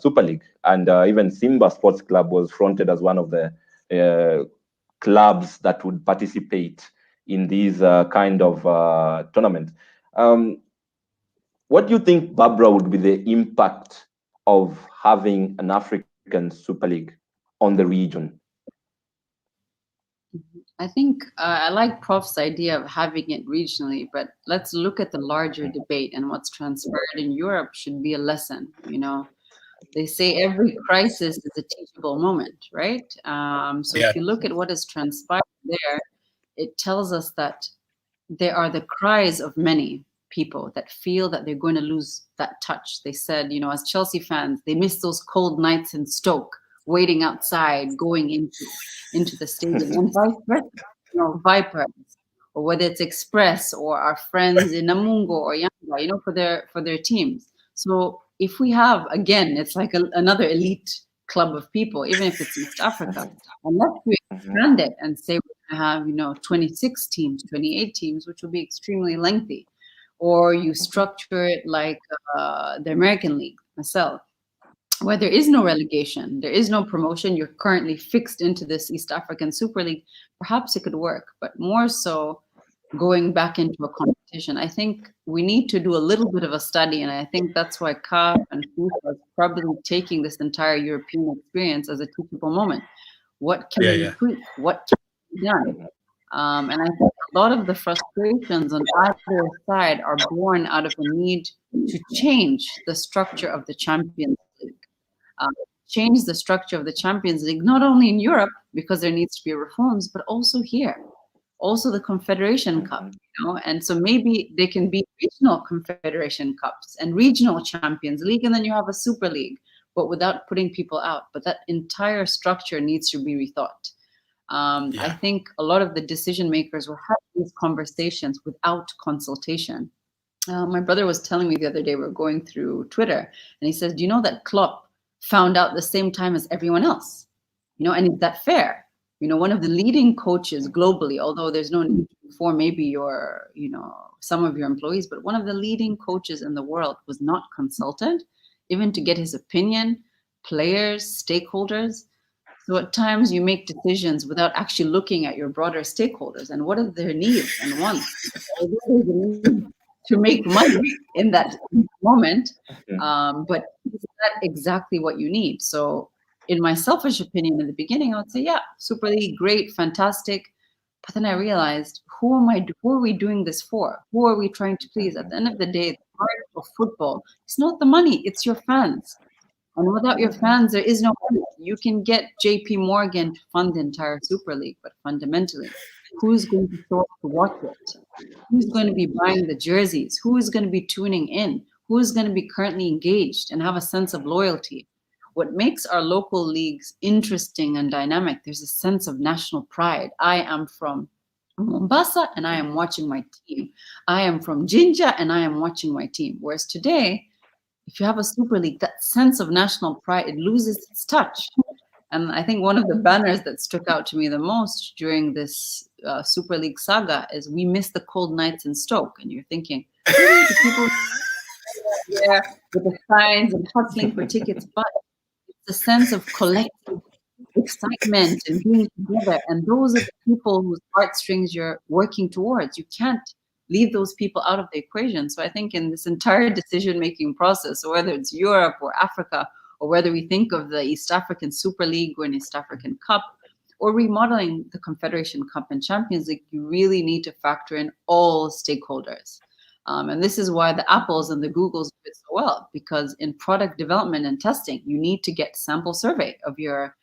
Super League, and even Simba Sports Club was fronted as one of the clubs that would participate in these kind of tournaments. What do you think, Barbara, would be the impact of having an African Super League on the region? I think I like Prof's idea of having it regionally, but let's look at the larger debate, and what's transpired in Europe should be a lesson. They say every crisis is a teachable moment, right? So Yeah. if you look at what has transpired there, it tells us that there are the cries of many people that feel that they're going to lose that touch. They said, as Chelsea fans, they miss those cold nights in Stoke, waiting outside, going into the stadium, and vice versa. Vipers, or whether it's Express or our friends in Namungo or Yanga, for their teams. So if we have, again, it's like another elite club of people, even if it's East Africa, unless we expand it and say we're going to have 26 teams, 28 teams, which will be extremely lengthy, or you structure it like the American League, myself, where there is no relegation, there is no promotion, you're currently fixed into this East African Super League, perhaps it could work, but more so going back into a competition. I think we need to do a little bit of a study, and I think that's why CAF and FIFA is probably taking this entire European experience as a teachable moment. What can we improve? What can be done? And I think a lot of the frustrations on either side are born out of a need to change the structure of the Champions League. Change the structure of the Champions League, not only in Europe, because there needs to be reforms, but also here. Also the Confederation Cup, and so maybe they can be regional Confederation Cups and regional Champions League, and then you have a Super League, but without putting people out. But that entire structure needs to be rethought. I think a lot of the decision makers were having these conversations without consultation. My brother was telling me the other day, we were going through Twitter, and he says, do you know that Klopp found out the same time as everyone else? And is that fair? One of the leading coaches globally, although there's no need for maybe your, some of your employees, but one of the leading coaches in the world was not consulted, even to get his opinion, players, stakeholders. So at times you make decisions without actually looking at your broader stakeholders and what are their needs and wants. To make money in that moment, but is that exactly what you need? So in my selfish opinion, in the beginning, I would say, yeah, Super League, great, fantastic. But then I realized, who are we doing this for? Who are we trying to please? At the end of the day, the heart of football, it's not the money, it's your fans. And without your fans, there is no money. You can get JP Morgan to fund the entire Super League, but fundamentally, who's going to show up to watch it? Who's going to be buying the jerseys? Who is going to be tuning in? Who is going to be currently engaged and have a sense of loyalty? What makes our local leagues interesting and dynamic, there's a sense of national pride. I am from Mombasa and I am watching my team. I am from Jinja and I am watching my team. Whereas today, if you have a Super League, that sense of national pride, it loses its touch. And I think one of the banners that stuck out to me the most during this Super League saga is "We miss the cold nights in Stoke." And you're thinking, really, the people there with the signs and hustling for tickets, but it's a sense of collective excitement and being together. And those are the people whose heartstrings you're working towards. You can't leave those people out of the equation. So I think in this entire decision-making process, so whether it's Europe or Africa, or whether we think of the East African Super League or an East African Cup, or remodeling the Confederation Cup and Champions League, you really need to factor in all stakeholders. And this is why the Apples and the Googles do it so well, because in product development and testing, you need to get sample survey of your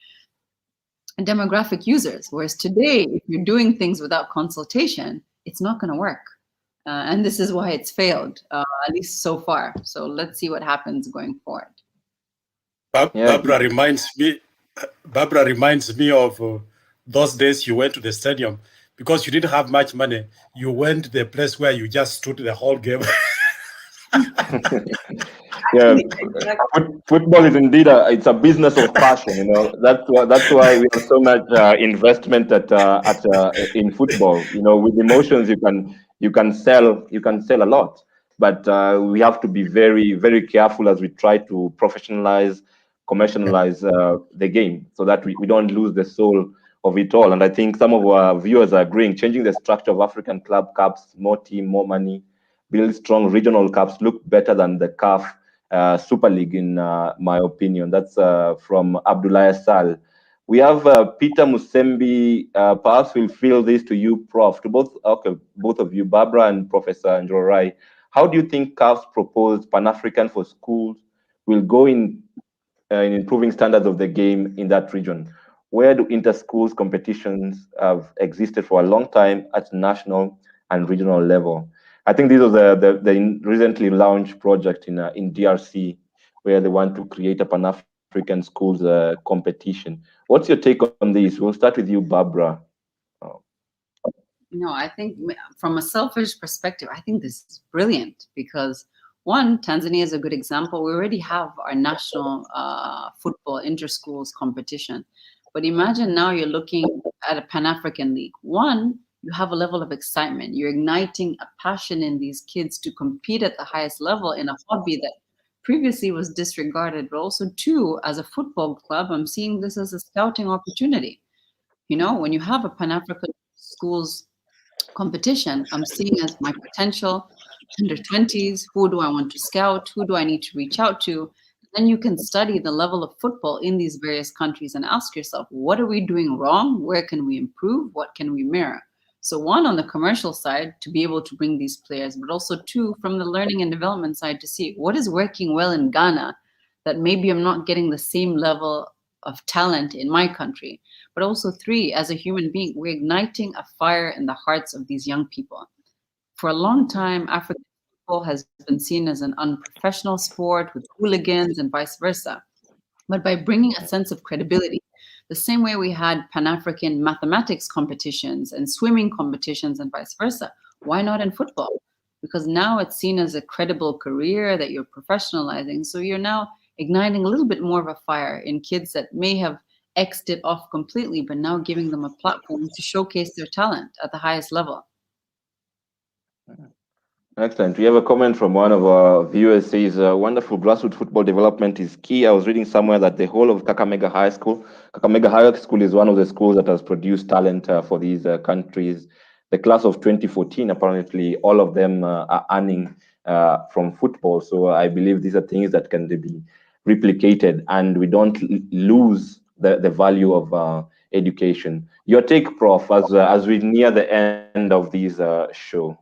demographic users. Whereas today, if you're doing things without consultation, it's not going to work. And this is why it's failed. at least so far. So let's see what happens going forward. Barbara reminds me of those days you went to the stadium because you didn't have much money. You went to the place where you just stood the whole game. Yeah, football is indeed it's a business of passion. You know, that's why we have so much investment in football. You know, with emotions you can sell a lot, but we have to be very, very careful as we try to professionalize, commercialize the game so that we don't lose the soul of it all. And I think some of our viewers are agreeing. Changing the structure of African club cups, more team, more money, build strong regional cups, look better than the CAF Super League, in my opinion. That's from Abdullah Sal. We have Peter Musembi. Perhaps we'll fill this to you, Prof. To both of you, Barbara and Professor Njororai. How do you think CAF's proposed Pan-African for schools will go in improving standards of the game in that region? Where do inter-schools competitions have existed for a long time at national and regional level? I think these are the recently launched project in DRC, where they want to create a Pan-African schools competition. What's your take on this? We'll start with you, Barbara. No, I think from a selfish perspective, I think this is brilliant because one, Tanzania is a good example. We already have our national football inter-schools competition. But imagine now you're looking at a Pan-African league. One, you have a level of excitement. You're igniting a passion in these kids to compete at the highest level in a hobby that previously was disregarded. But also, two, as a football club, I'm seeing this as a scouting opportunity. You know, when you have a Pan-African schools competition, I'm seeing as my potential under 20s, who do I want to scout? Who do I need to reach out to? Then you can study the level of football in these various countries and ask yourself, what are we doing wrong? Where can we improve? What can we mirror? So one, on the commercial side, to be able to bring these players, but also two, from the learning and development side, to see what is working well in Ghana that maybe I'm not getting the same level of talent in my country. But also three, as a human being, we're igniting a fire in the hearts of these young people. For a long time, African football has been seen as an unprofessional sport with hooligans and vice versa. But by bringing a sense of credibility, the same way we had Pan-African mathematics competitions and swimming competitions and vice versa, why not in football? Because now it's seen as a credible career that you're professionalizing. So you're now igniting a little bit more of a fire in kids that may have X'd it off completely, but now giving them a platform to showcase their talent at the highest level. Excellent. We have a comment from one of our viewers says, wonderful grassroots football development is key. I was reading somewhere that the whole of Kakamega High School is one of the schools that has produced talent for these countries. The class of 2014, apparently all of them are earning from football. So I believe these are things that can be replicated and we don't lose the value of education. Your take, Prof, as we near the end of this show.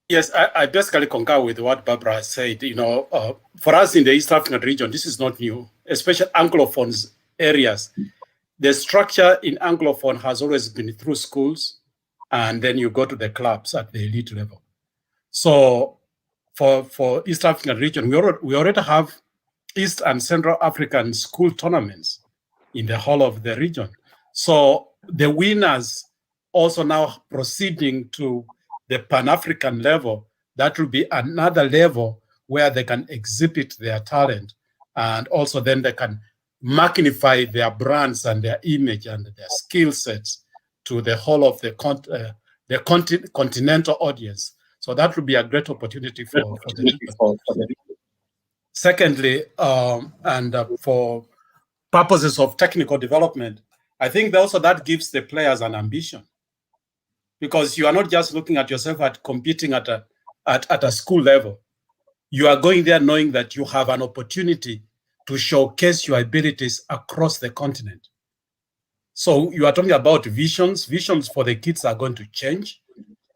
Yes, I basically concur with what Barbara said. You know, for us in the East African region, this is not new, especially Anglophone areas. The structure in Anglophone has always been through schools, and then you go to the clubs at the elite level. So for East African region, we already have East and Central African school tournaments in the whole of the region. So the winners also now proceeding to the Pan-African level, that will be another level where they can exhibit their talent, and also then they can magnify their brands and their image and their skill sets to the whole of the continental audience. So that will be a great opportunity for the region. Secondly, for purposes of technical development, I think also that gives the players an ambition, because you are not just looking at yourself at competing at a school level. You are going there knowing that you have an opportunity to showcase your abilities across the continent. So you are talking about visions. Visions for the kids are going to change.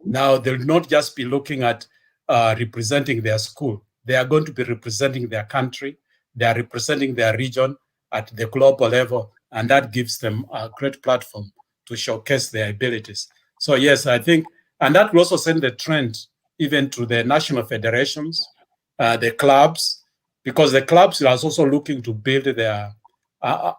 Now they'll not just be looking at representing their school. They are going to be representing their country. They are representing their region at the global level, and that gives them a great platform to showcase their abilities. So yes, I think, and that will also send the trend even to the national federations the clubs, because the clubs are also looking to build their the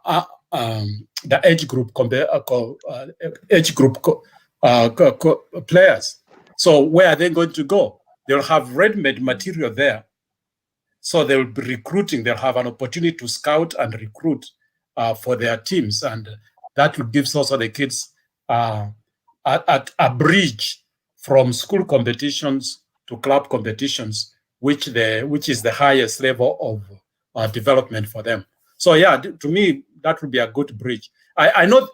players. So where are they going to go? They'll have ready-made material there. So they'll be recruiting. They'll have an opportunity to scout and recruit for their teams, and that will give also the kids a bridge from school competitions to club competitions, which is the highest level of development for them. So yeah, to me, that would be a good bridge. I know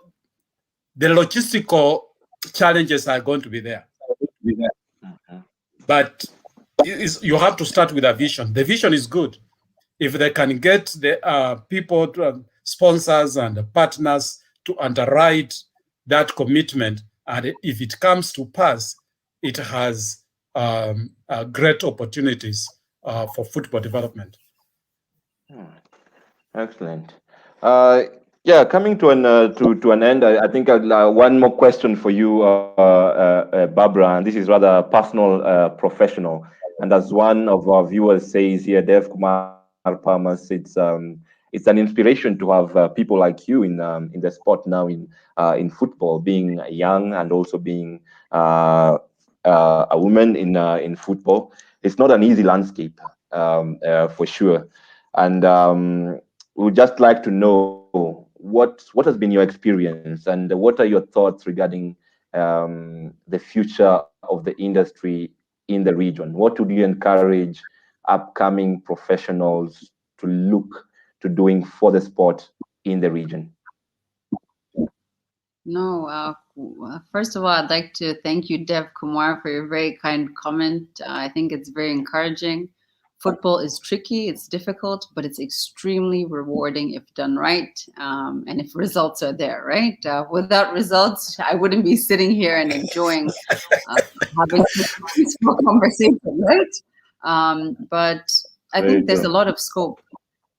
the logistical challenges are going to be there, but you have to start with a vision. The vision is good. If they can get the people, sponsors and partners to underwrite that commitment, and if it comes to pass, it has great opportunities for football development. Excellent. Yeah, coming to an end, I think one more question for you, Barbara, and this is rather personal, professional. And as one of our viewers says here, Dev Kumar Palmas, it's an inspiration to have people like you in the sport now in football, being young and also being a woman in football. It's not an easy landscape, for sure. And we would just like to know what has been your experience and what are your thoughts regarding the future of the industry in the region. What would you encourage upcoming professionals to look to doing for the sport in the region? No, first of all, I'd like to thank you, Dev Kumar, for your very kind comment. I think it's very encouraging. Football is tricky, it's difficult, but it's extremely rewarding if done right, and if results are there, right? Without results, I wouldn't be sitting here and enjoying having this peaceful conversation, right? But I think there's a lot of scope.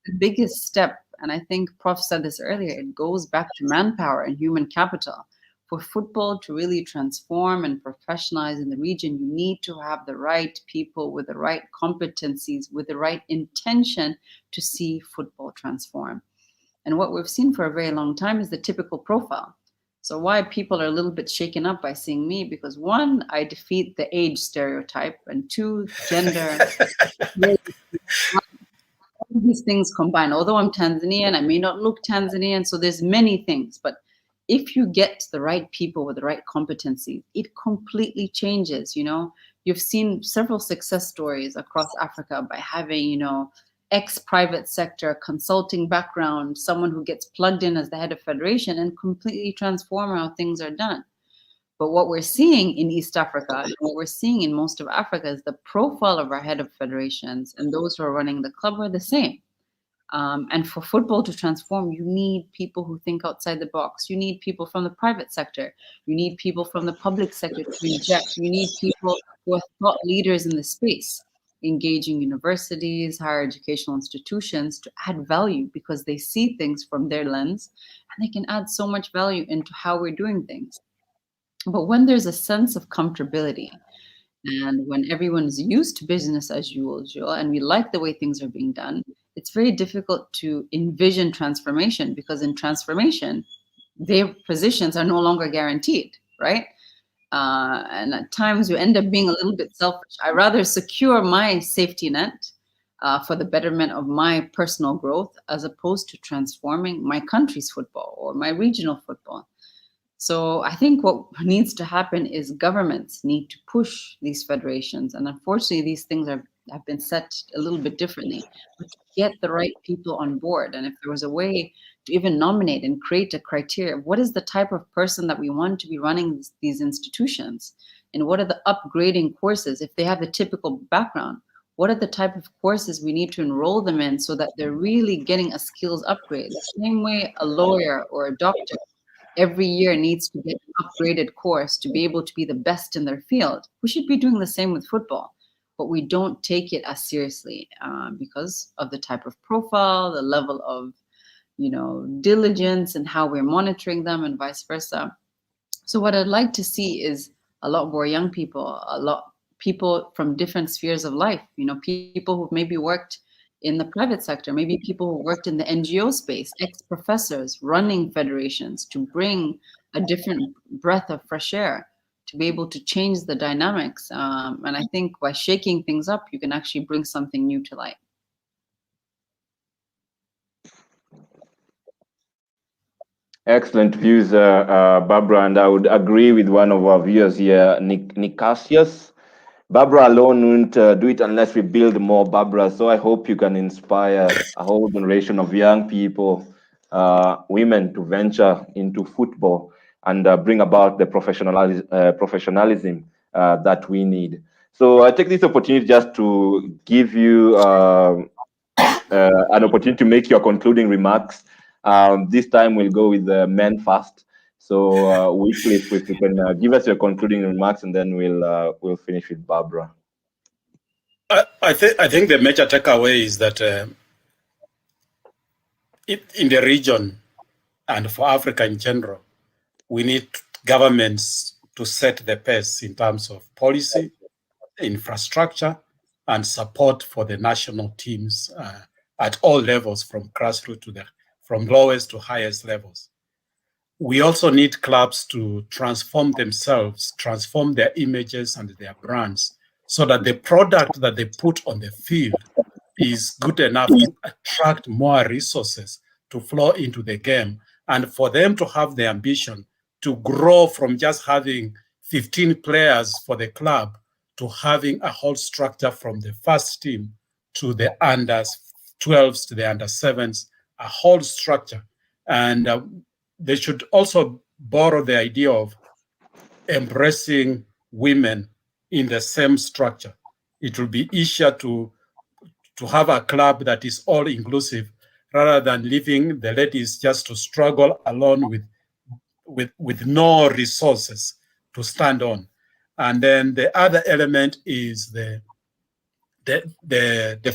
The biggest step, and I think Prof said this earlier, it goes back to manpower and human capital. For football to really transform and professionalize in the region, you need to have the right people with the right competencies, with the right intention to see football transform. And what we've seen for a very long time is the typical profile. So why people are a little bit shaken up by seeing me, because one, I defeat the age stereotype, and two, gender. These things combined. Although I'm Tanzanian, I may not look Tanzanian, so there's many things, but if you get the right people with the right competency, it completely changes. You've seen several success stories across Africa by having, ex-private sector consulting background, someone who gets plugged in as the head of federation and completely transform how things are done. But what we're seeing in East Africa, and what we're seeing in most of Africa, is the profile of our head of federations and those who are running the club are the same. And for football to transform, you need people who think outside the box. You need people from the private sector. You need people from the public sector to inject. You need people who are thought leaders in the space, engaging universities, higher educational institutions to add value, because they see things from their lens and they can add so much value into how we're doing things. But when there's a sense of comfortability, and when everyone's used to business as usual, and we like the way things are being done, it's very difficult to envision transformation, because in transformation, their positions are no longer guaranteed, right? And at times you end up being a little bit selfish. I rather secure my safety net for the betterment of my personal growth, as opposed to transforming my country's football or my regional football. So I think what needs to happen is governments need to push these federations. And unfortunately, these things have been set a little bit differently, but to get the right people on board. And if there was a way to even nominate and create a criteria, what is the type of person that we want to be running these institutions? And what are the upgrading courses? If they have the typical background, what are the type of courses we need to enroll them in so that they're really getting a skills upgrade? The same way a lawyer or a doctor every year needs to get an upgraded course to be able to be the best in their field. We should be doing the same with football, but we don't take it as seriously because of the type of profile, the level of, diligence and how we're monitoring them, and vice versa. So what I'd like to see is a lot more young people, a lot people from different spheres of life, people who maybe worked in the private sector, maybe people who worked in the NGO space, ex-professors running federations, to bring a different breath of fresh air, to be able to change the dynamics. And I think by shaking things up, you can actually bring something new to light. Excellent views, Barbara, and I would agree with one of our viewers here, Nicasius. Barbara alone won't do it unless we build more Barbara. So I hope you can inspire a whole generation of young people, women, to venture into football and bring about the professionalism that we need. So I take this opportunity just to give you an opportunity to make your concluding remarks. This time we'll go with the men first. So Wycliffe, if you can give us your concluding remarks, and then we'll finish with Barbara. I think the major takeaway is that in the region and for Africa in general, we need governments to set the pace in terms of policy, infrastructure, and support for the national teams at all levels, from grassroots from lowest to highest levels. We also need clubs to transform themselves, transform their images and their brands, so that the product that they put on the field is good enough to attract more resources to flow into the game, and for them to have the ambition to grow from just having 15 players for the club to having a whole structure from the first team to the under 12s to the under 7s, a whole structure. And they should also borrow the idea of embracing women in the same structure. It will be easier to have a club that is all inclusive, rather than leaving the ladies just to struggle alone with no resources to stand on. And then the other element is the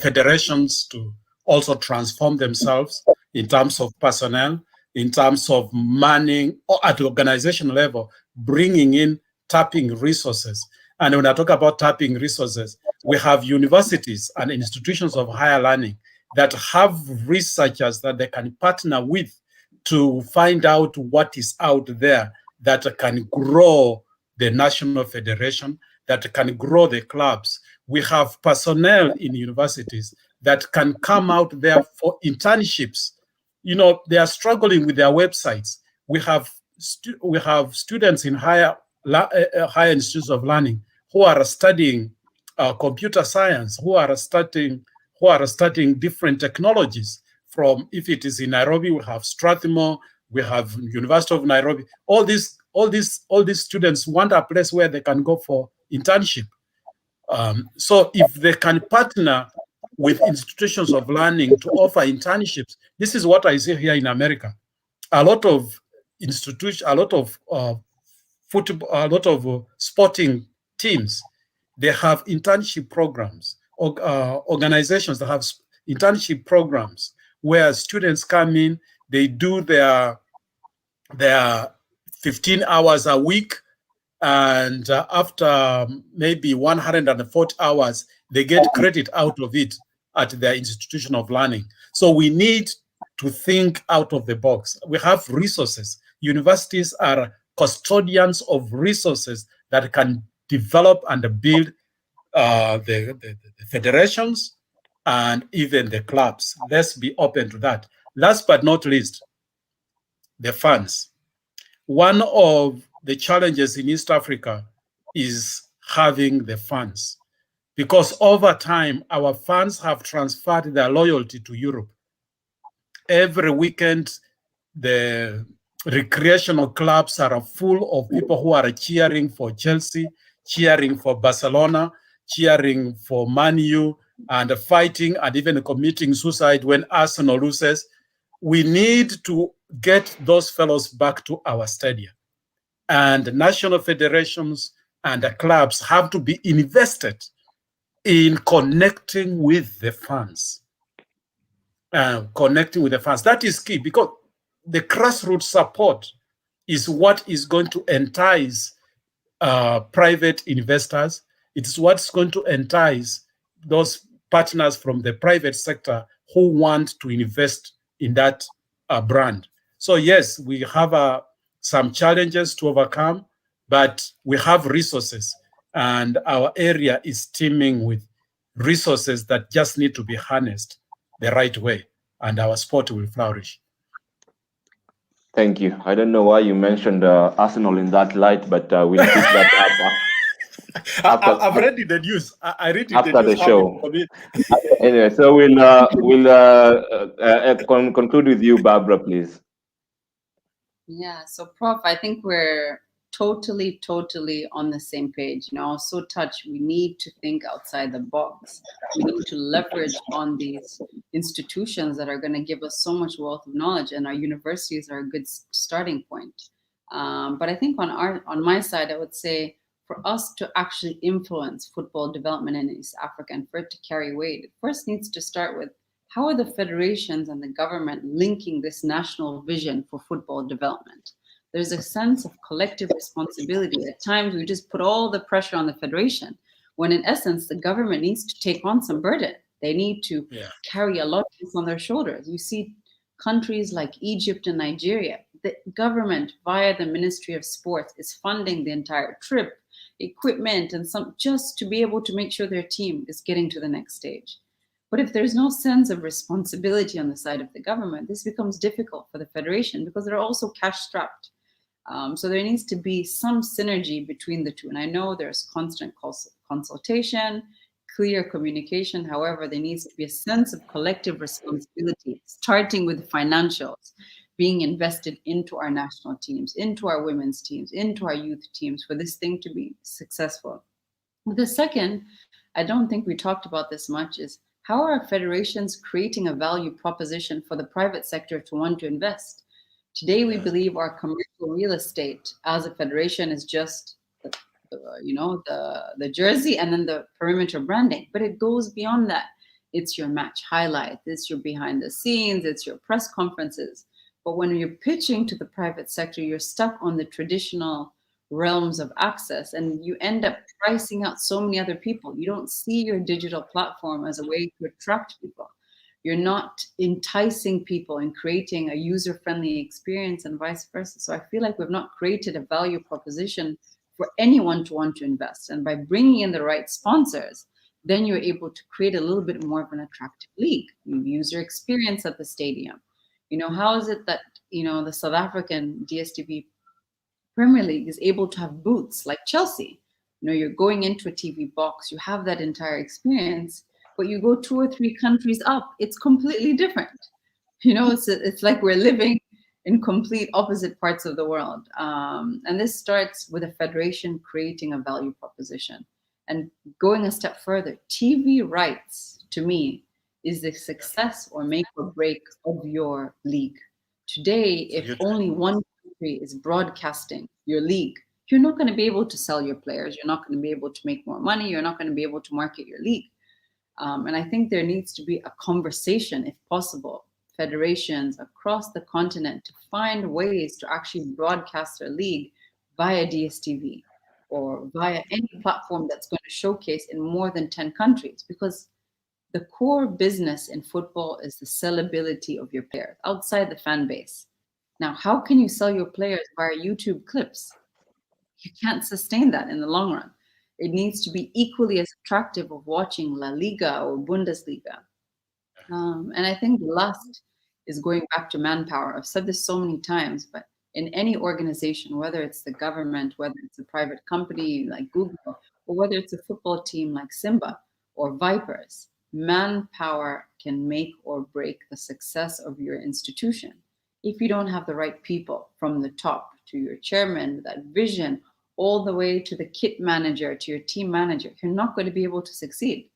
federations to also transform themselves in terms of personnel, in terms of manning, or at the organization level, bringing in, tapping resources. And when I talk about tapping resources, we have universities and institutions of higher learning that have researchers that they can partner with to find out what is out there that can grow the national federation, that can grow the clubs. We have personnel in universities that can come out there for internships. They are struggling with their websites. We have students in higher institutes of learning who are studying computer science, who are studying different technologies. From, if it is in Nairobi, we have Strathmore, we have University of Nairobi. All these students want a place where they can go for internship. So if they can partner with institutions of learning to offer internships, this is what I see here in America. A lot of institutions, a lot of football, a lot of sporting teams, they have internship programs. Organizations that have internship programs where students come in, they do their 15 hours a week, and after maybe 140 hours, they get credit out of it at their institution of learning. So we need to think out of the box. We have resources. Universities are custodians of resources that can develop and build the federations and even the clubs. Let's be open to that. Last but not least, the funds. One of the challenges in East Africa is having the funds, because over time, our funds have transferred their loyalty to Europe. Every weekend, the recreational clubs are full of people who are cheering for Chelsea, cheering for Barcelona, cheering for Man U, and fighting and even committing suicide when Arsenal loses. We need to get those fellows back to our stadium. And national federations and the clubs have to be invested in connecting with the fans. Connecting with the fans. That is key, because the grassroots support is what is going to entice private investors, It's what's going to entice those partners from the private sector who want to invest in that brand. So yes, we have some challenges to overcome, but we have resources, and our area is teeming with resources that just need to be harnessed the right way, and our sport will flourish. Thank you. I don't know why you mentioned Arsenal in that light, but we'll pick that up I've read in the news. I read in the after news the how it show. commit. Anyway, so we'll conclude with you, Barbara, please. Yeah, so Prof, I think we're totally on the same page. You know, so touched. We need to think outside the box. We need to leverage on these institutions that are going to give us so much wealth of knowledge, and our universities are a good starting point. But I think on my side, I would say for us to actually influence football development in East Africa and for it to carry weight, it first needs to start with how are the federations and the government linking this national vision for football development? There's a sense of collective responsibility. At times, we just put all the pressure on the federation, when in essence, the government needs to take on some burden. They need to carry a lot of this on their shoulders. You see countries like Egypt and Nigeria, the government via the Ministry of Sports is funding the entire trip, equipment, and some just to be able to make sure their team is getting to the next stage. But if there's no sense of responsibility on the side of the government, this becomes difficult for the federation because they're also cash strapped. So there needs to be some synergy between the two. And I know there's constant consultation, clear communication. However, there needs to be a sense of collective responsibility, starting with financials being invested into our national teams, into our women's teams, into our youth teams for this thing to be successful. The second, I don't think we talked about this much, is how are federations creating a value proposition for the private sector to want to invest? Today, we believe our commercial real estate as a federation is just, the jersey and then the perimeter branding, but it goes beyond that. It's your match highlight, it's your behind the scenes, it's your press conferences. But when you're pitching to the private sector, you're stuck on the traditional realms of access, and you end up pricing out so many other people. You don't see your digital platform as a way to attract people. You're not enticing people and creating a user-friendly experience and vice versa. So I feel like we've not created a value proposition for anyone to want to invest. And by bringing in the right sponsors, then you're able to create a little bit more of an attractive league. User experience at the stadium. How is it that, the South African DStv Premier League is able to have booths like Chelsea? You're going into a TV box, you have that entire experience, but you go 2 or 3 countries up, it's completely different. It's like we're living in complete opposite parts of the world. And this starts with a federation creating a value proposition. And going a step further, TV rights, to me, is the success or make or break of your league. Today, if only one country is broadcasting your league, you're not going to be able to sell your players. You're not going to be able to make more money. You're not going to be able to market your league. And I think there needs to be a conversation, if possible, federations across the continent to find ways to actually broadcast their league via DStv or via any platform that's going to showcase in more than 10 countries, because the core business in football is the sellability of your players outside the fan base. Now, how can you sell your players via YouTube clips? You can't sustain that in the long run. It needs to be equally as attractive of watching La Liga or Bundesliga. And I think the last is going back to manpower. I've said this so many times, but in any organization, whether it's the government, whether it's a private company like Google, or whether it's a football team like Simba or Vipers, manpower can make or break the success of your institution. If you don't have the right people from the top to your chairman, that vision, all the way to the kit manager, to your team manager, you're not going to be able to succeed.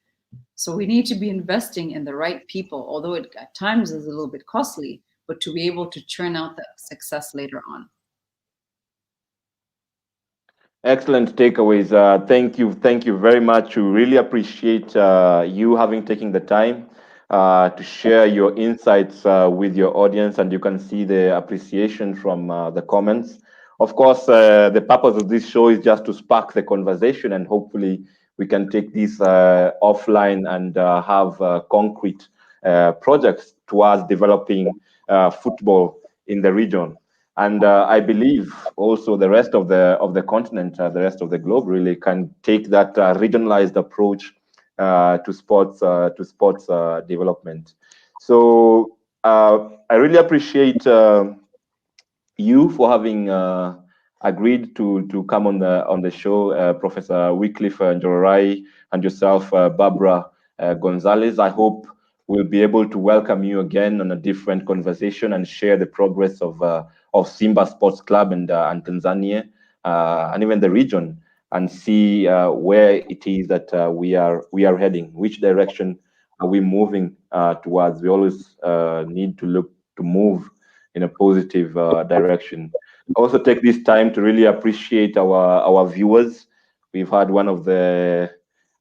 So we need to be investing in the right people, although it at times is a little bit costly, but to be able to churn out that success later on. Excellent takeaways. Thank you very much. We really appreciate you having taken the time to share your insights with your audience, and you can see the appreciation from the comments. Of course, the purpose of this show is just to spark the conversation, and hopefully we can take this offline and have concrete projects towards developing football in the region. And I believe also the rest of the continent, the rest of the globe, really can take that regionalized approach to sports development. So I really appreciate you for having agreed to come on the show, Professor Wycliffe Njororai, and yourself, Barbara Gonzalez. I hope we'll be able to welcome you again on a different conversation and share the progress of Simba Sports Club and Tanzania and even the region, and see where it is that we are heading, which direction are we moving towards. We always need to look to move in a positive direction. Also take this time to really appreciate our viewers. We've had one of the,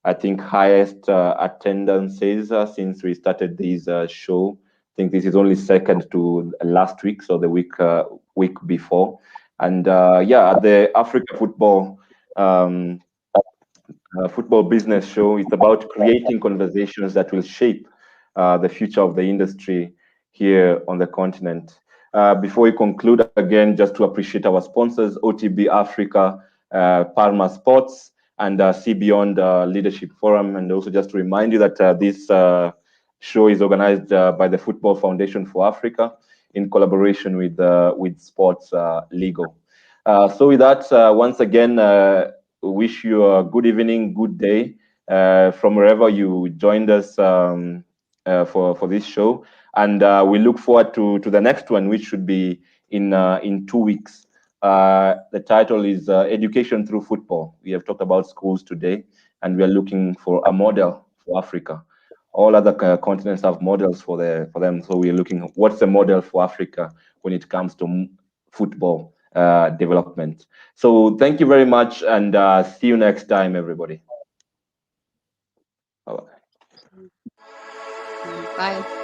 I think, highest attendances since we started this show. I think this is only second to last week, so the week before. And yeah, the Africa Football Football Business Show is about creating conversations that will shape the future of the industry here on the continent. Before we conclude, again, just to appreciate our sponsors, OTB Africa, Parma Sports, and See Beyond Leadership Forum. And also just to remind you that this show is organized by the Football Foundation for Africa in collaboration with Sports Legal. So with that, once again, wish you a good evening, good day from wherever you joined us for this show. And we look forward to the next one, which should be in 2 weeks. The title is Education Through Football. We have talked about schools today, and we are looking for a model for Africa. All other continents have models for them, so we are looking at what's the model for Africa when it comes to football development. So thank you very much, and see you next time, everybody. Bye-bye. Bye.